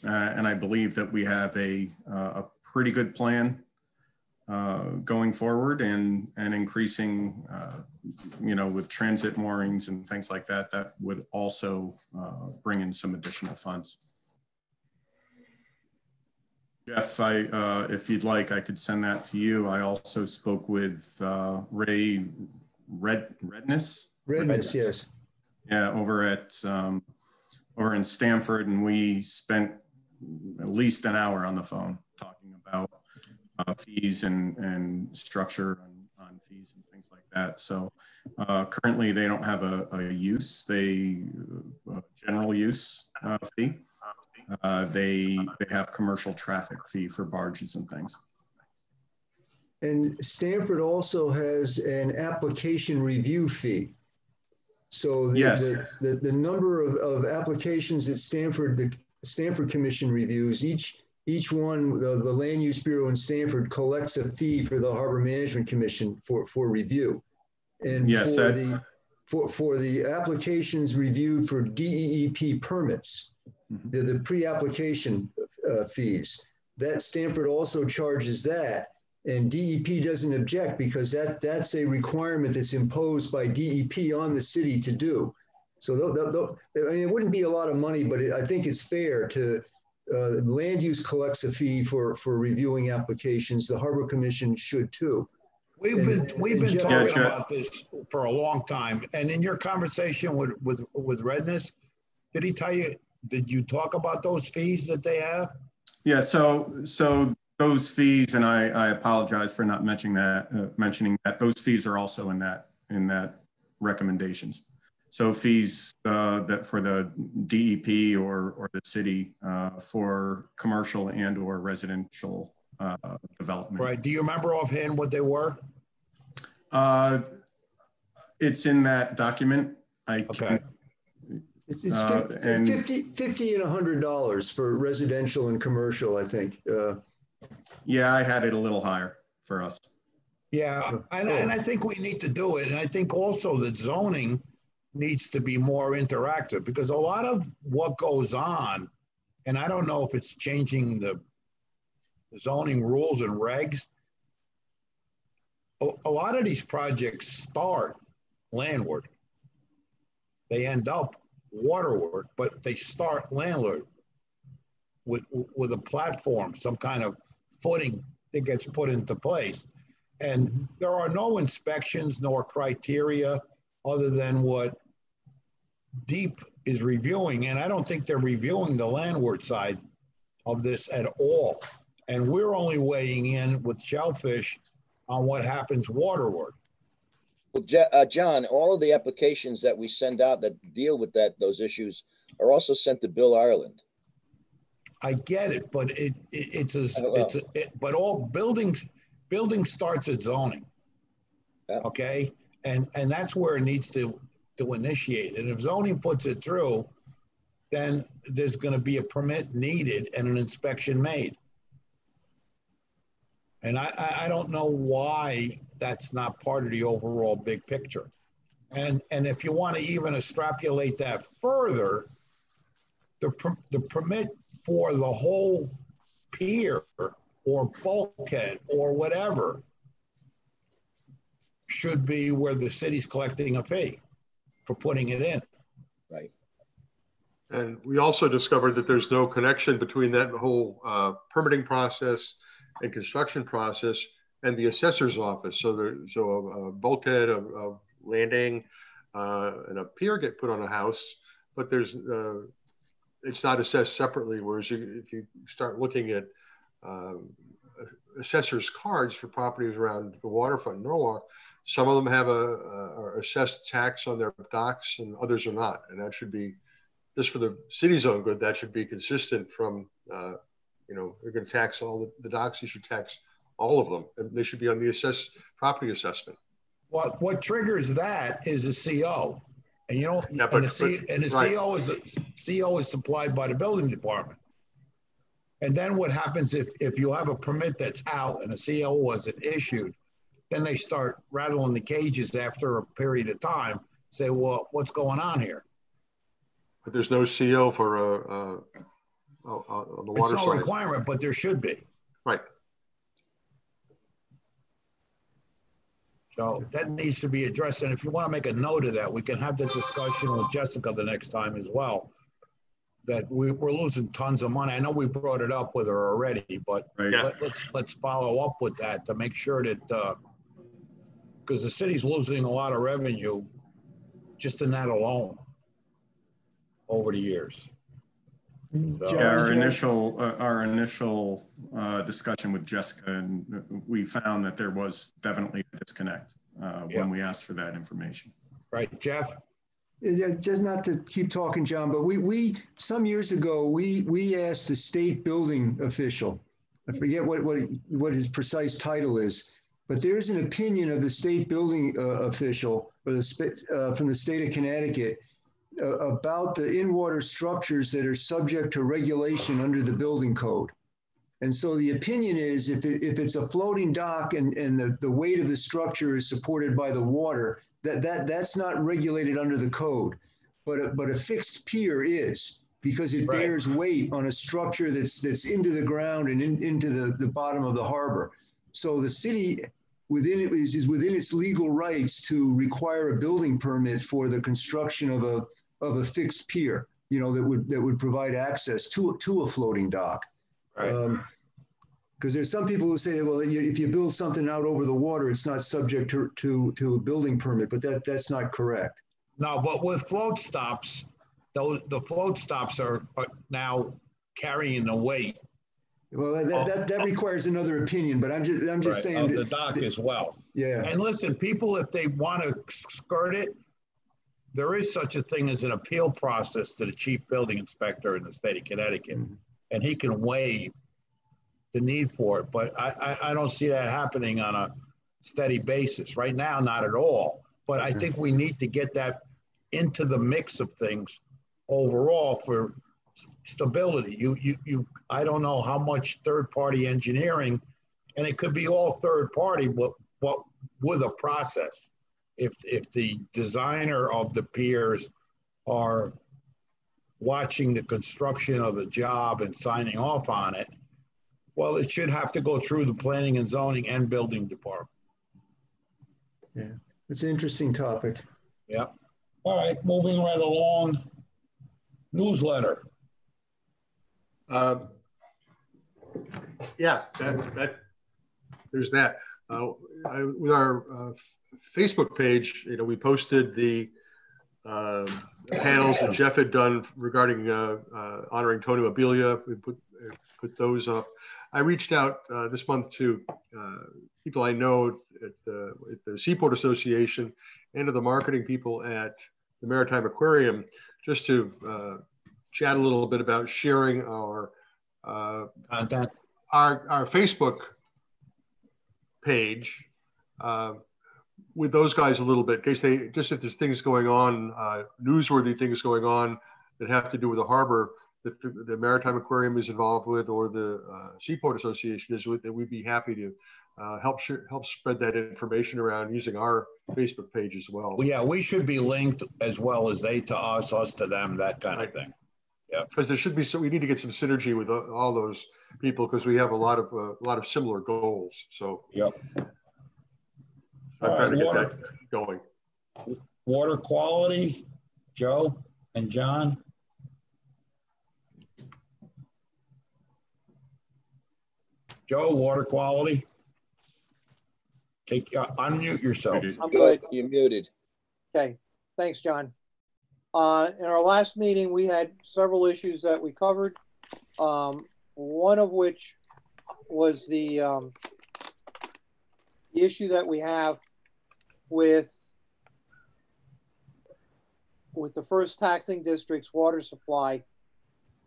And I believe that we have a pretty good plan going forward and increasing, with transit moorings and things like that, that would also bring in some additional funds. Jeff, if you'd like, I could send that to you. I also spoke with Ray Redness, yes. Yeah, over in Stamford, and we spent at least an hour on the phone talking about fees and structure on fees and things like that. So currently they don't have a use, general use fee. They have commercial traffic fee for barges and things. And Stanford also has an application review fee. So the number of applications that the Stanford Commission reviews, each one, the Land Use Bureau in Stanford collects a fee for the Harbor Management Commission for review. And yes, for the applications reviewed for DEEP permits, the pre-application fees, that Stanford also charges that. And DEP doesn't object because that's a requirement that's imposed by DEP on the city to do. So I mean, it wouldn't be a lot of money, but I think it's fair to land use collects a fee for reviewing applications. The Harbor Commission should too. We've been talking about this for a long time. And in your conversation with Redness, did he tell you? Did you talk about those fees that they have? Yeah. So those fees, and I apologize for not mentioning that those fees are also in that recommendations. So fees that for the DEP or the city for commercial and or residential development. Right. Do you remember offhand what they were? It's in that document. Okay. It's 50 and $100 for residential and commercial, I think. Yeah, I had it a little higher for us. Yeah, and I think we need to do it. And I think also that zoning needs to be more interactive because a lot of what goes on, and I don't know if it's changing the zoning rules and regs, a lot of these projects start landward. They end up waterward, but they start landward with a platform, some kind of footing that gets put into place. And there are no inspections nor criteria other than what DEEP is reviewing. And I don't think they're reviewing the landward side of this at all. And we're only weighing in with Shellfish on what happens waterward. Well, John, all of the applications that we send out that deal with those issues are also sent to Bill Ireland. I get it, but but all building starts at zoning. Yeah. Okay, and that's where it needs to initiate. And if zoning puts it through, then there's going to be a permit needed and an inspection made. And I don't know why that's not part of the overall big picture. And if you want to even extrapolate that further, the permit for the whole pier or bulkhead or whatever should be where the city's collecting a fee for putting it in. Right. And we also discovered that there's no connection between that whole permitting process and construction process and the assessor's office. So a bulkhead, a landing, and a pier get put on a house, but there's it's not assessed separately. Whereas if you start looking at assessor's cards for properties around the waterfront in Norwalk, some of them have a assessed tax on their docks and others are not. And that should be, just for the city's own good, that should be consistent from, you're going to tax all the docks, you should tax all of them. And they should be on the property assessment. What triggers that is a CO. And CO is supplied by the building department. And then what happens if you have a permit that's out and a CO wasn't issued, then they start rattling the cages after a period of time, say, well, what's going on here? But there's no CO for the water side. It's no requirement, but there should be. Right. So that needs to be addressed. And if you want to make a note of that, we can have the discussion with Jessica the next time as well. That we're losing tons of money. I know we brought it up with her already, but let's follow up with that to make sure that, because the city's losing a lot of revenue just in that alone over the years. So, our initial discussion with Jessica, and we found that there was definitely a disconnect when we asked for that information. Right, Jeff? Yeah, just not to keep talking, John, but we some years ago, we asked the state building official, I forget what his precise title is, but there's an opinion of the state building official or from the state of Connecticut about the in-water structures that are subject to regulation under the building code. And so the opinion is if it's a floating dock and the weight of the structure is supported by the water, that's not regulated under the code. But a fixed pier is, because it bears weight on a structure that's into the ground and into the bottom of the harbor. So the city is within its legal rights to require a building permit for the construction of a fixed pier, that would provide access to a floating dock. Right. Because there's some people who say, well, if you build something out over the water, it's not subject to a building permit, but that's not correct. No, but with float stops, the float stops are now carrying the weight. Well, that requires another opinion, but I'm just saying of the dock as well. Yeah. And listen, people, if they want to skirt it, there is such a thing as an appeal process to the chief building inspector in the state of Connecticut, and he can waive the need for it. But I don't see that happening on a steady basis right now, not at all. But I think we need to get that into the mix of things overall for stability. I don't know how much third-party engineering, and it could be all third-party, but with a process. If the designer of the piers are watching the construction of the job and signing off on it, well, it should have to go through the planning and zoning and building department. Yeah, it's an interesting topic. Yeah. All right, moving right along. Newsletter. Yeah, there's that. With our Facebook page, we posted the panels that Jeff had done regarding honoring Tony Mobilia. We put those up. I reached out this month to people I know at the Seaport Association and to the marketing people at the Maritime Aquarium, just to chat a little bit about sharing our content, our Facebook page with those guys a little bit, in case if there's things going on, newsworthy things going on that have to do with the harbor that the Maritime Aquarium is involved with, or the Seaport Association is with, that we'd be happy to help spread that information around using our Facebook page as well. Yeah, we should be linked as well as they to us, us to them, that kind of thing. Yeah, because there should be we need to get some synergy with all those people, because we have a lot of similar goals. So yep, I'm trying to get that going. Water quality, Joe and John. Joe, water quality. Unmute yourself. I'm good. You're muted. Okay, thanks, John. In our last meeting, we had several issues that we covered. One of which was the issue that we have with the first taxing district's water supply.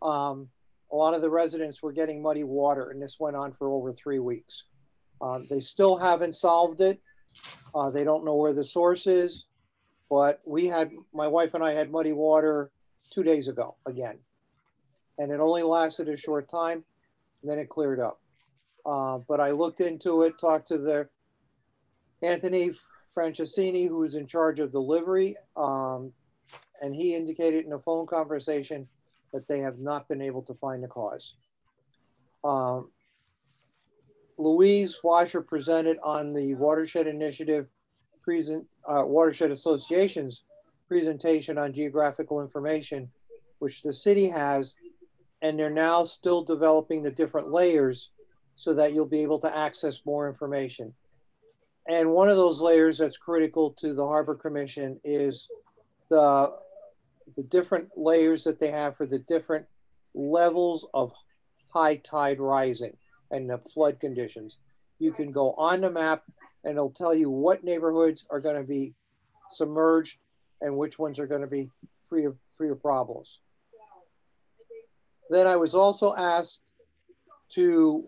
A lot of the residents were getting muddy water, and this went on for over 3 weeks. They still haven't solved it. They don't know where the source is, but my wife and I had muddy water 2 days ago again. And it only lasted a short time, and then it cleared up. But I looked into it, talked to Anthony Franceschini, who's in charge of delivery, and he indicated in a phone conversation that they have not been able to find the cause. Louise Washer presented on the Watershed Initiative Watershed Association's presentation on geographical information, which the city has, and they're now still developing the different layers so that you'll be able to access more information. And one of those layers that's critical to the Harbor Commission is the different layers that they have for the different levels of high tide rising and the flood conditions. You can go on the map and it'll tell you what neighborhoods are going to be submerged and which ones are going to be free of problems. Then I was also asked to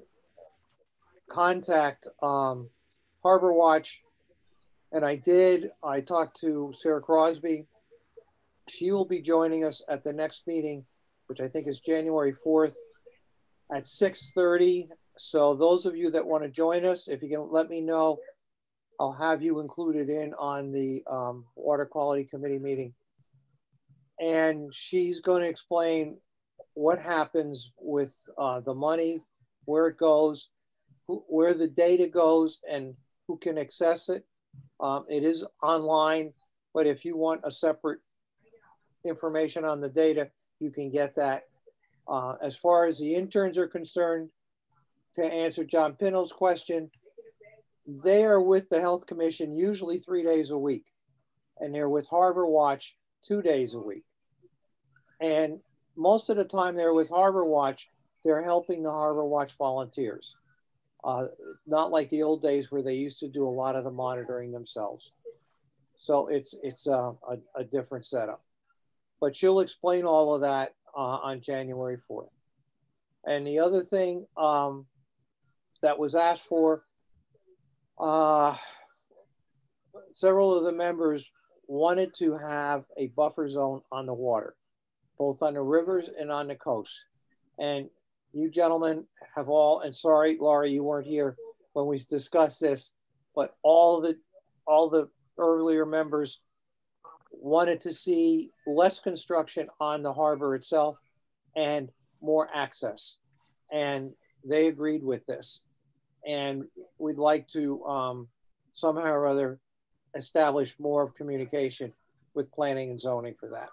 contact Harbor Harbor Watch, and I talked to Sarah Crosby. She will be joining us at the next meeting, which I think is January 4th at 6:30. So those of you that want to join us, if you can let me know, I'll have you included in on the Water Quality Committee meeting. And she's going to explain what happens with the money, where it goes, where the data goes, and who can access it. It is online, but if you want a separate information on the data, you can get that. As far as the interns are concerned, to answer John Pino's question, they are with the Health Commission usually 3 days a week, and they're with Harbor Watch 2 days a week. And most of the time they're with Harbor Watch, they're helping the Harbor Watch volunteers. Not like the old days where they used to do a lot of the monitoring themselves. So it's a different setup. But she'll explain all of that on January 4th. And the other thing that was asked for, several of the members wanted to have a buffer zone on the water, both on the rivers and on the coast. And you gentlemen have all, and sorry, Laurie, you weren't here when we discussed this, but all the earlier members wanted to see less construction on the harbor itself and more access. And they agreed with this. And we'd like to somehow or other establish more of communication with planning and zoning for that.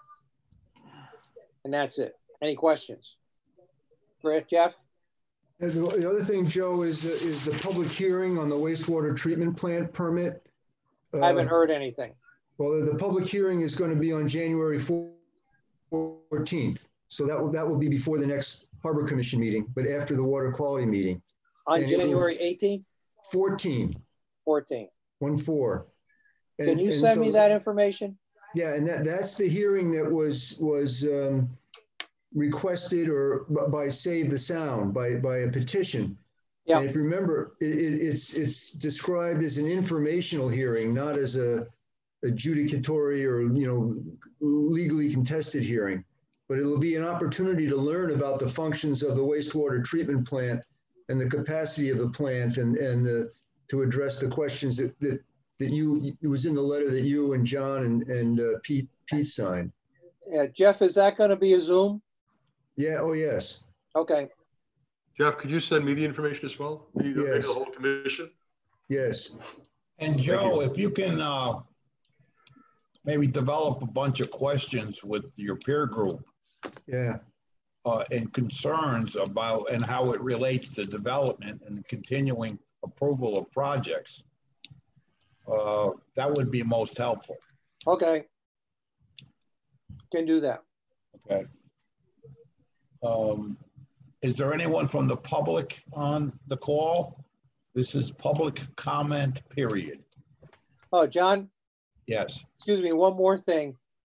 And that's it. Any questions? Great, Jeff? And the other thing, Joe, is the public hearing on the wastewater treatment plant permit. I haven't heard anything. Well, the public hearing is going to be on January 14th. So that will be before the next Harbor Commission meeting, but after the water quality meeting. On January 18th? 14. 14. 1-4. Can you send me that information? Yeah, and that's the hearing that was requested or by Save the Sound, by a petition. Yeah. And if you remember, it's described as an informational hearing, not as a adjudicatory or legally contested hearing. But it'll be an opportunity to learn about the functions of the wastewater treatment plant and the capacity of the plant, and to address the questions that it was in the letter that you and John and Pete signed. Yeah, Jeff, is that going to be a Zoom? Yeah. Oh, yes. Okay. Jeff, could you send me the information as well? Maybe the whole commission? Yes. And Joe, if you can maybe develop a bunch of questions with your peer group. Yeah. And concerns about and how it relates to development and continuing approval of projects. That would be most helpful. Okay. Can do that. Okay. Is there anyone from the public on the call? This is public comment period. Oh, John? Yes. Excuse me, one more thing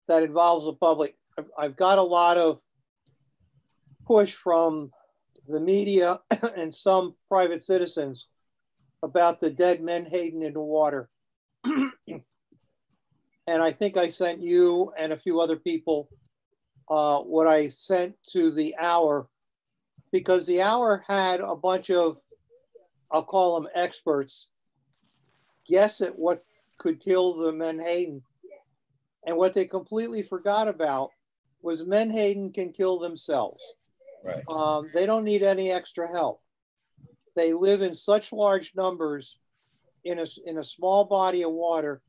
that involves the public. I've got a lot of push from the media and some private citizens about the dead menhaden in the water. And I think I sent you and a few other people what I sent to the Hour, because the Hour had a bunch of, I'll call them experts, guess at what could kill the menhaden. And what they completely forgot about was menhaden can kill themselves. Right. They don't need any extra help. They live in such large numbers in a small body of water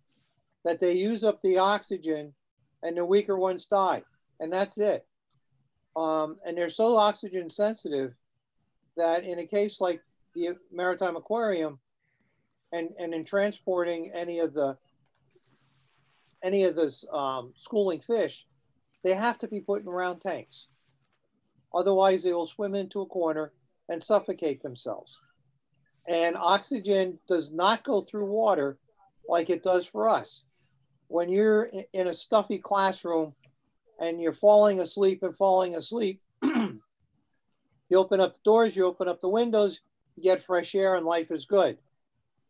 that they use up the oxygen and the weaker ones die. And that's it. And they're so oxygen sensitive that in a case like the Maritime Aquarium and in transporting any of the schooling fish, they have to be put in round tanks. Otherwise, they will swim into a corner and suffocate themselves. And oxygen does not go through water like it does for us. When you're in a stuffy classroom and you're falling asleep, you open up the doors, you open up the windows, you get fresh air, and life is good.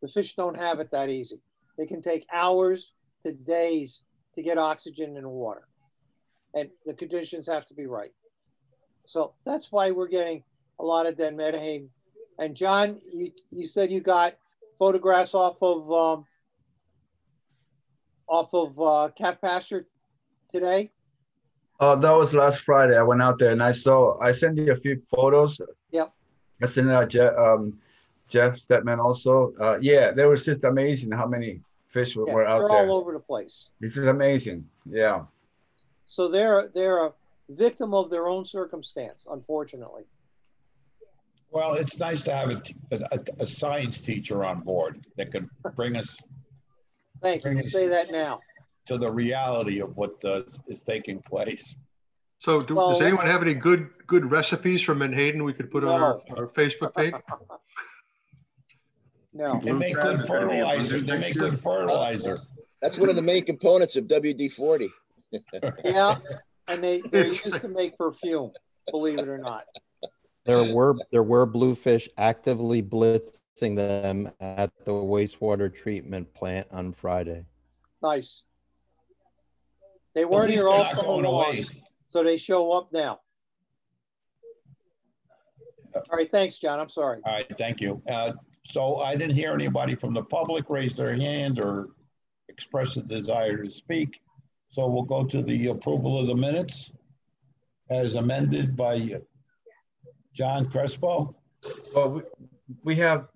The fish don't have it that easy. They can take hours to days to get oxygen in the water. And the conditions have to be right. So that's why we're getting a lot of dead menhaden. And John, you said you got photographs off of calf pasture today? Oh, that was last Friday. I went out there and I sent you a few photos. Yep. I sent out Jeff Stedman also. Yeah, they were just amazing how many fish were out they're there. all over the place. This is amazing. Yeah. So they're a victim of their own circumstance, unfortunately. Well, it's nice to have a science teacher on board that can bring us. Thank you. You say that now. To the reality of what is taking place. So does anyone have any good recipes from Menhaden we could put on our Facebook page? No. They make good fertilizer. They make good fertilizer. That's one of the main components of WD-40. Yeah, and they're used to make perfume, believe it or not. There were bluefish actively blitzing them at the wastewater treatment plant on Friday. Nice. They weren't here all summer long, so they show up now. All right, thanks, John. I'm sorry. All right, thank you. So I didn't hear anybody from the public raise their hand or express a desire to speak. So we'll go to the approval of the minutes as amended by John Crespo. Well, we have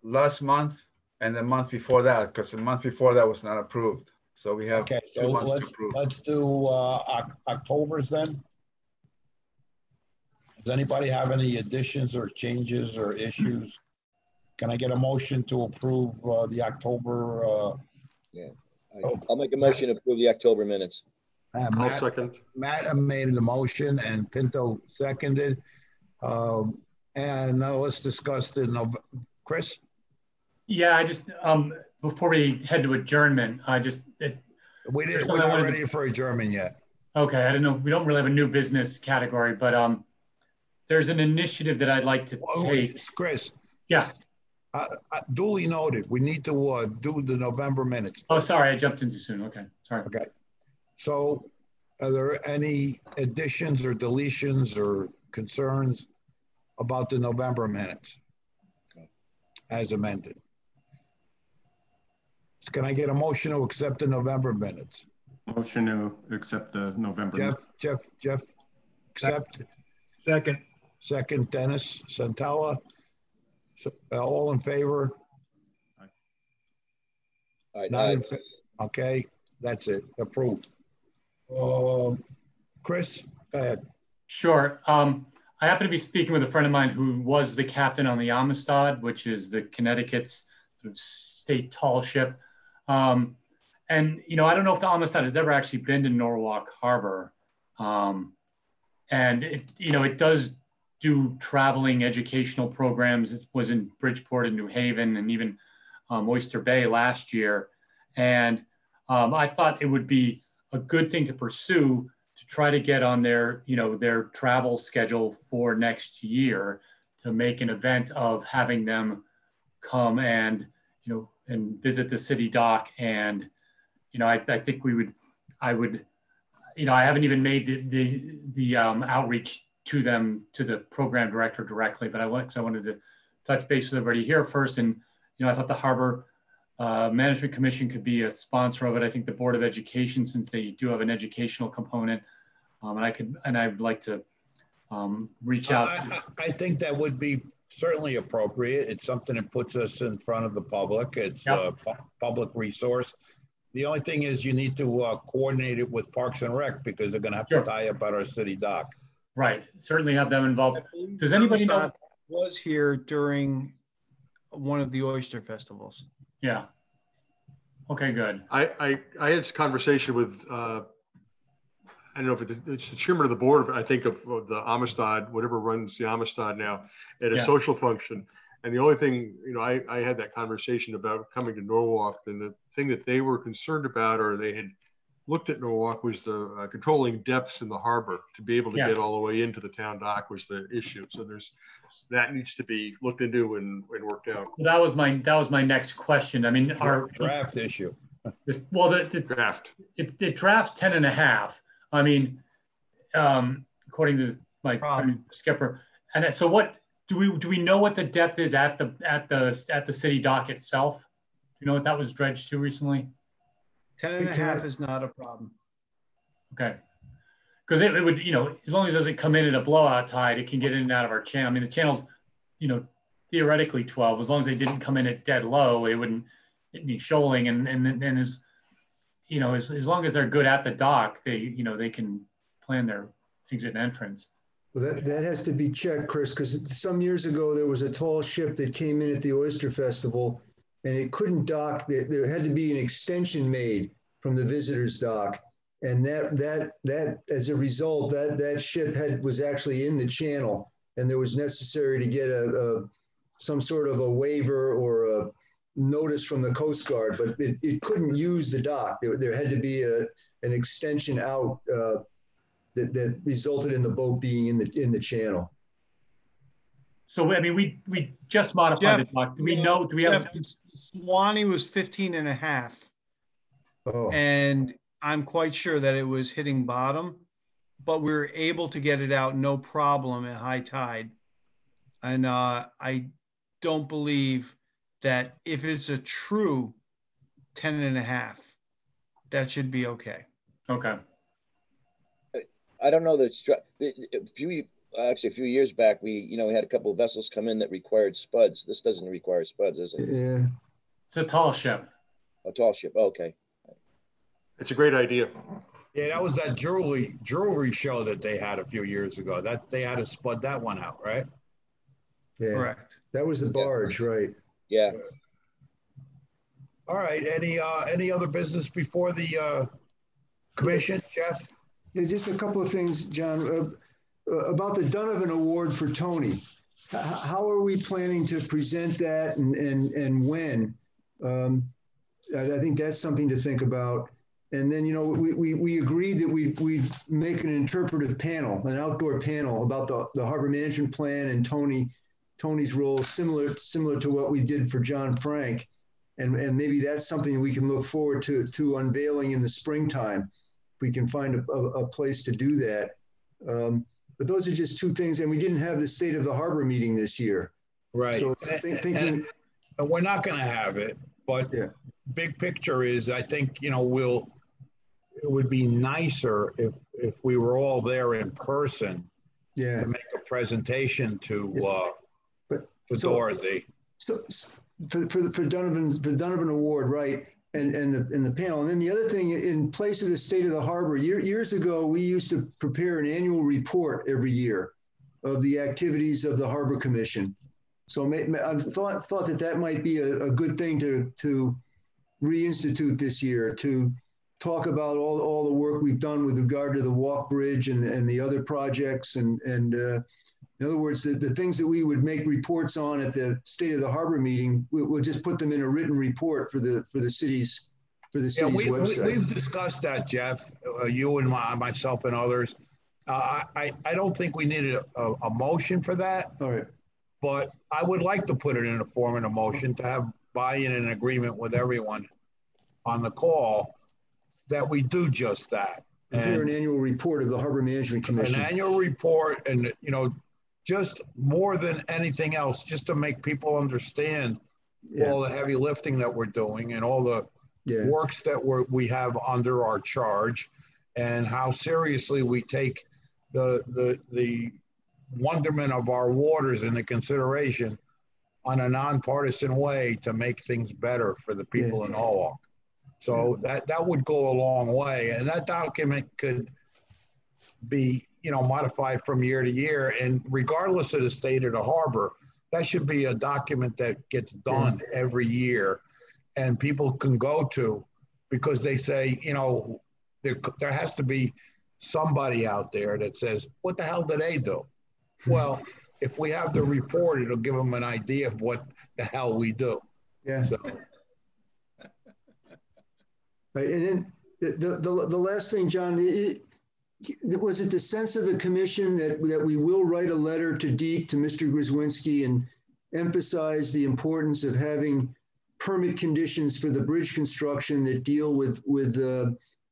last month and the month before that, because the month before that was not approved. So we have okay, 2 months to approve. Let's do October's then. Does anybody have any additions or changes or issues? Can I get a motion to approve the October? Yeah, I'll make a motion to approve the October minutes. I'll second. Matt made the motion and Pinto seconded. And now let's discuss Chris. Yeah, I just before we head to adjournment, we're not ready for adjournment yet. Okay, I don't know. We don't really have a new business category, but there's an initiative that I'd like to take. Chris. Yeah. Duly noted. We need to do the November minutes. Oh, sorry, I jumped in too soon. Okay, sorry. Okay. So, are there any additions or deletions or concerns about the November minutes as amended? Can I get a motion to accept the November minutes? Motion to accept the November minutes. Jeff, accept. Second, Dennis Santella. So, all in favor? Okay, that's it. Approved. Chris, go ahead. Sure. I happen to be speaking with a friend of mine who was the captain on the Amistad, which is the Connecticut's sort of state tall ship. And, you know, I don't know if the Amistad has ever actually been to Norwalk Harbor. And it does do traveling educational programs. It was in Bridgeport and New Haven and even Oyster Bay last year. And I thought it would be a good thing to pursue to try to get on their travel schedule for next year to make an event of having them come and visit the city dock. And, I think I haven't even made the outreach to them, to the program director directly, but I wanted to touch base with everybody here first. And, I thought the Harbor Management Commission could be a sponsor of it. I think the Board of Education, since they do have an educational component, and I'd like to reach out. I think that would be certainly appropriate. It's something that puts us in front of the public. It's a public resource. The only thing is you need to coordinate it with Parks and Rec because they're going to have to tie up at our city dock. Right. Certainly have them involved. Does anybody know? Was here during one of the oyster festivals. Yeah. Okay, good. I had this conversation with, I don't know if it's the chairman of the board, I think, of the Amistad, whatever runs the Amistad now, at a social function. And the only thing, I had that conversation about coming to Norwalk, and the thing that they were concerned about, or they had looked at Norwalk was the controlling depths in the harbor to be able to get all the way into the town dock was the issue. So that needs to be looked into and worked out. That was my next question. I mean, our draft issue. The draft. It drafts 10.5. I mean, according to my friend Skipper. And so what do we know what the depth is at the city dock itself? Do you know what that was dredged to recently? 10.5 is not a problem. Okay. Because it would, as long as it doesn't come in at a blowout tide, it can get in and out of our channel. I mean, the channel's, theoretically 12. As long as they didn't come in at dead low, it wouldn't be shoaling. And as long as they're good at the dock, they can plan their exit and entrance. Well, that has to be checked, Chris, because some years ago there was a tall ship that came in at the Oyster Festival, and it couldn't dock. There had to be an extension made from the visitors dock, and that as a result, that ship was actually in the channel, and there was necessary to get some sort of a waiver or a notice from the Coast Guard, but it couldn't use the dock. There had to be an extension out that resulted in the boat being in the channel. So, I mean, we just modified the dock. Do we have? Swanee was 15.5. Oh. And I'm quite sure that it was hitting bottom, but we were able to get it out no problem at high tide. And I don't believe that if it's a true 10.5, that should be okay. Okay. I don't know that a few years back, we had a couple of vessels come in that required spuds. This doesn't require spuds, is it? Yeah. It's a tall ship. A tall ship. Okay. It's a great idea. Yeah, that was that jewelry show that they had a few years ago. That they had to spud that one out, right? Yeah. Correct. That was the barge, right? Yeah. All right. Any other business before the commission, Jeff? Yeah, just a couple of things, John. About the Donovan Award for Tony. How are we planning to present that and when? I think that's something to think about. And then, we agreed that we'd make an interpretive panel, an outdoor panel about the harbor management plan and Tony's role, similar to what we did for John Frank. And maybe that's something we can look forward to unveiling in the springtime. If we can find a place to do that. But those are just two things. And we didn't have the State of the Harbor meeting this year. Right. So and we're not going to have it. But big picture is, I think, it would be nicer if we were all there in person to make a presentation to Dorothy. So for Donovan Award, right? And the panel. And then the other thing, in place of the State of the Harbor, years ago, we used to prepare an annual report every year of the activities of the Harbor Commission. So I thought that might be a good thing to reinstitute this year, to talk about all the work we've done with regard to the walk bridge and the other projects. And in other words, the things that we would make reports on at the State of the Harbor meeting, we'll just put them in a written report for the city's website. We've discussed that, Jeff, you and myself and others. I don't think we needed a motion for that. All right. But I would like to put it in a form and a motion to have buy-in and agreement with everyone on the call that we do just that. Prepare an annual report of the Harbor Management Commission. An annual report, and just more than anything else, just to make people understand all the heavy lifting that we're doing and all the works that we have under our charge, and how seriously we take the wonderment of our waters into consideration on a nonpartisan way to make things better for the people in Norwalk. So that would go a long way, and that document could be modified from year to year, and regardless of the state of the harbor, that should be a document that gets done every year, and people can go to, because they say there has to be somebody out there that says, what the hell did they do? Well, if we have the report, it'll give them an idea of what the hell we do. Yeah. So. Right, and then The last thing, John, was it the sense of the commission that we will write a letter to DEEP, to Mr. Grzywinski, and emphasize the importance of having permit conditions for the bridge construction that deal with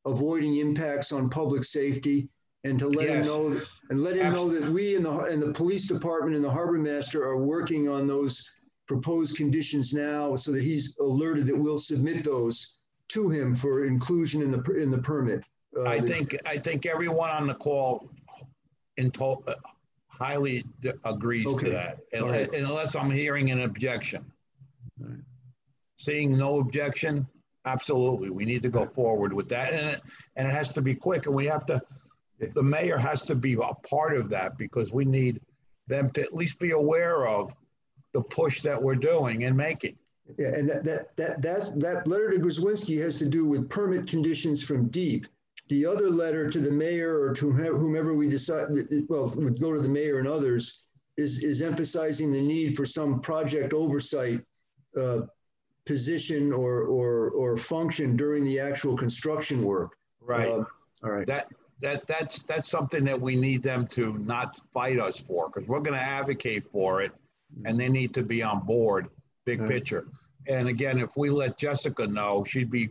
avoiding impacts on public safety, and to let him know, that we and the police department and the harbor master are working on those proposed conditions now, so that he's alerted that we'll submit those to him for inclusion in the permit. I think everyone on the call highly agrees to that, unless I'm hearing an objection. Seeing no objection, absolutely, we need to go forward with that, and it has to be quick, and the mayor has to be a part of that, because we need them to at least be aware of the push that we're doing and making. Yeah, and that letter to Grzywinski has to do with permit conditions from DEEP. The other letter to the mayor, or to whomever we decide, well, would go to the mayor and others, is emphasizing the need for some project oversight position or function during the actual construction work. Right. All right. That's something that we need them to not fight us for, because we're going to advocate for it, and they need to be on board, big picture. And again, if we let Jessica know, she'd be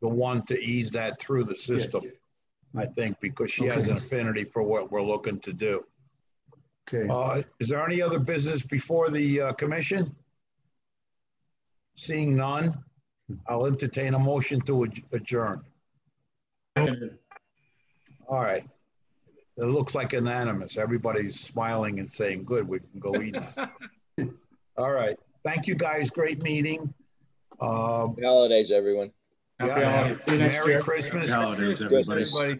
the one to ease that through the system, I think, because she has an affinity for what we're looking to do. Okay. Is there any other business before the commission? Seeing none, I'll entertain a motion to adjourn. All right. It looks like unanimous. Everybody's smiling and saying, good, we can go eat. All right. Thank you, guys. Great meeting. Happy holidays, everyone. Yeah, Merry Christmas. Happy holidays, everybody.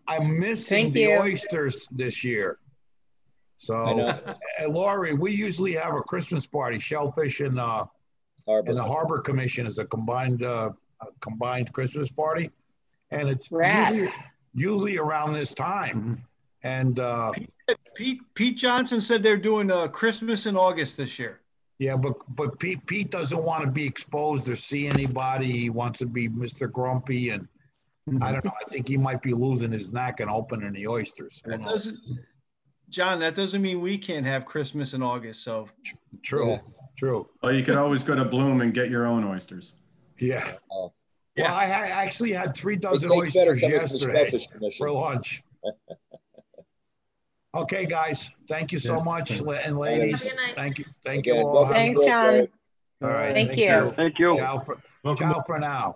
I'm missing the oysters this year. So, Laurie, we usually have a Christmas party. Shellfish and the Harbor Commission is a combined Christmas party, and it's usually around this time. And Pete Johnson said they're doing Christmas in August this year. Yeah, but Pete doesn't want to be exposed or see anybody. He wants to be Mr. Grumpy, and I don't know. I think he might be losing his neck and opening the oysters. John, that doesn't mean we can't have Christmas in August. So true. Well, you could always go to Bloom and get your own oysters. Yeah. Well, I actually had 3 dozen oysters yesterday for lunch. Okay, guys. Thank you so much, and ladies. Thank you. Thank you all. Thanks, John. All right. Thank you. Thank you. Ciao for now.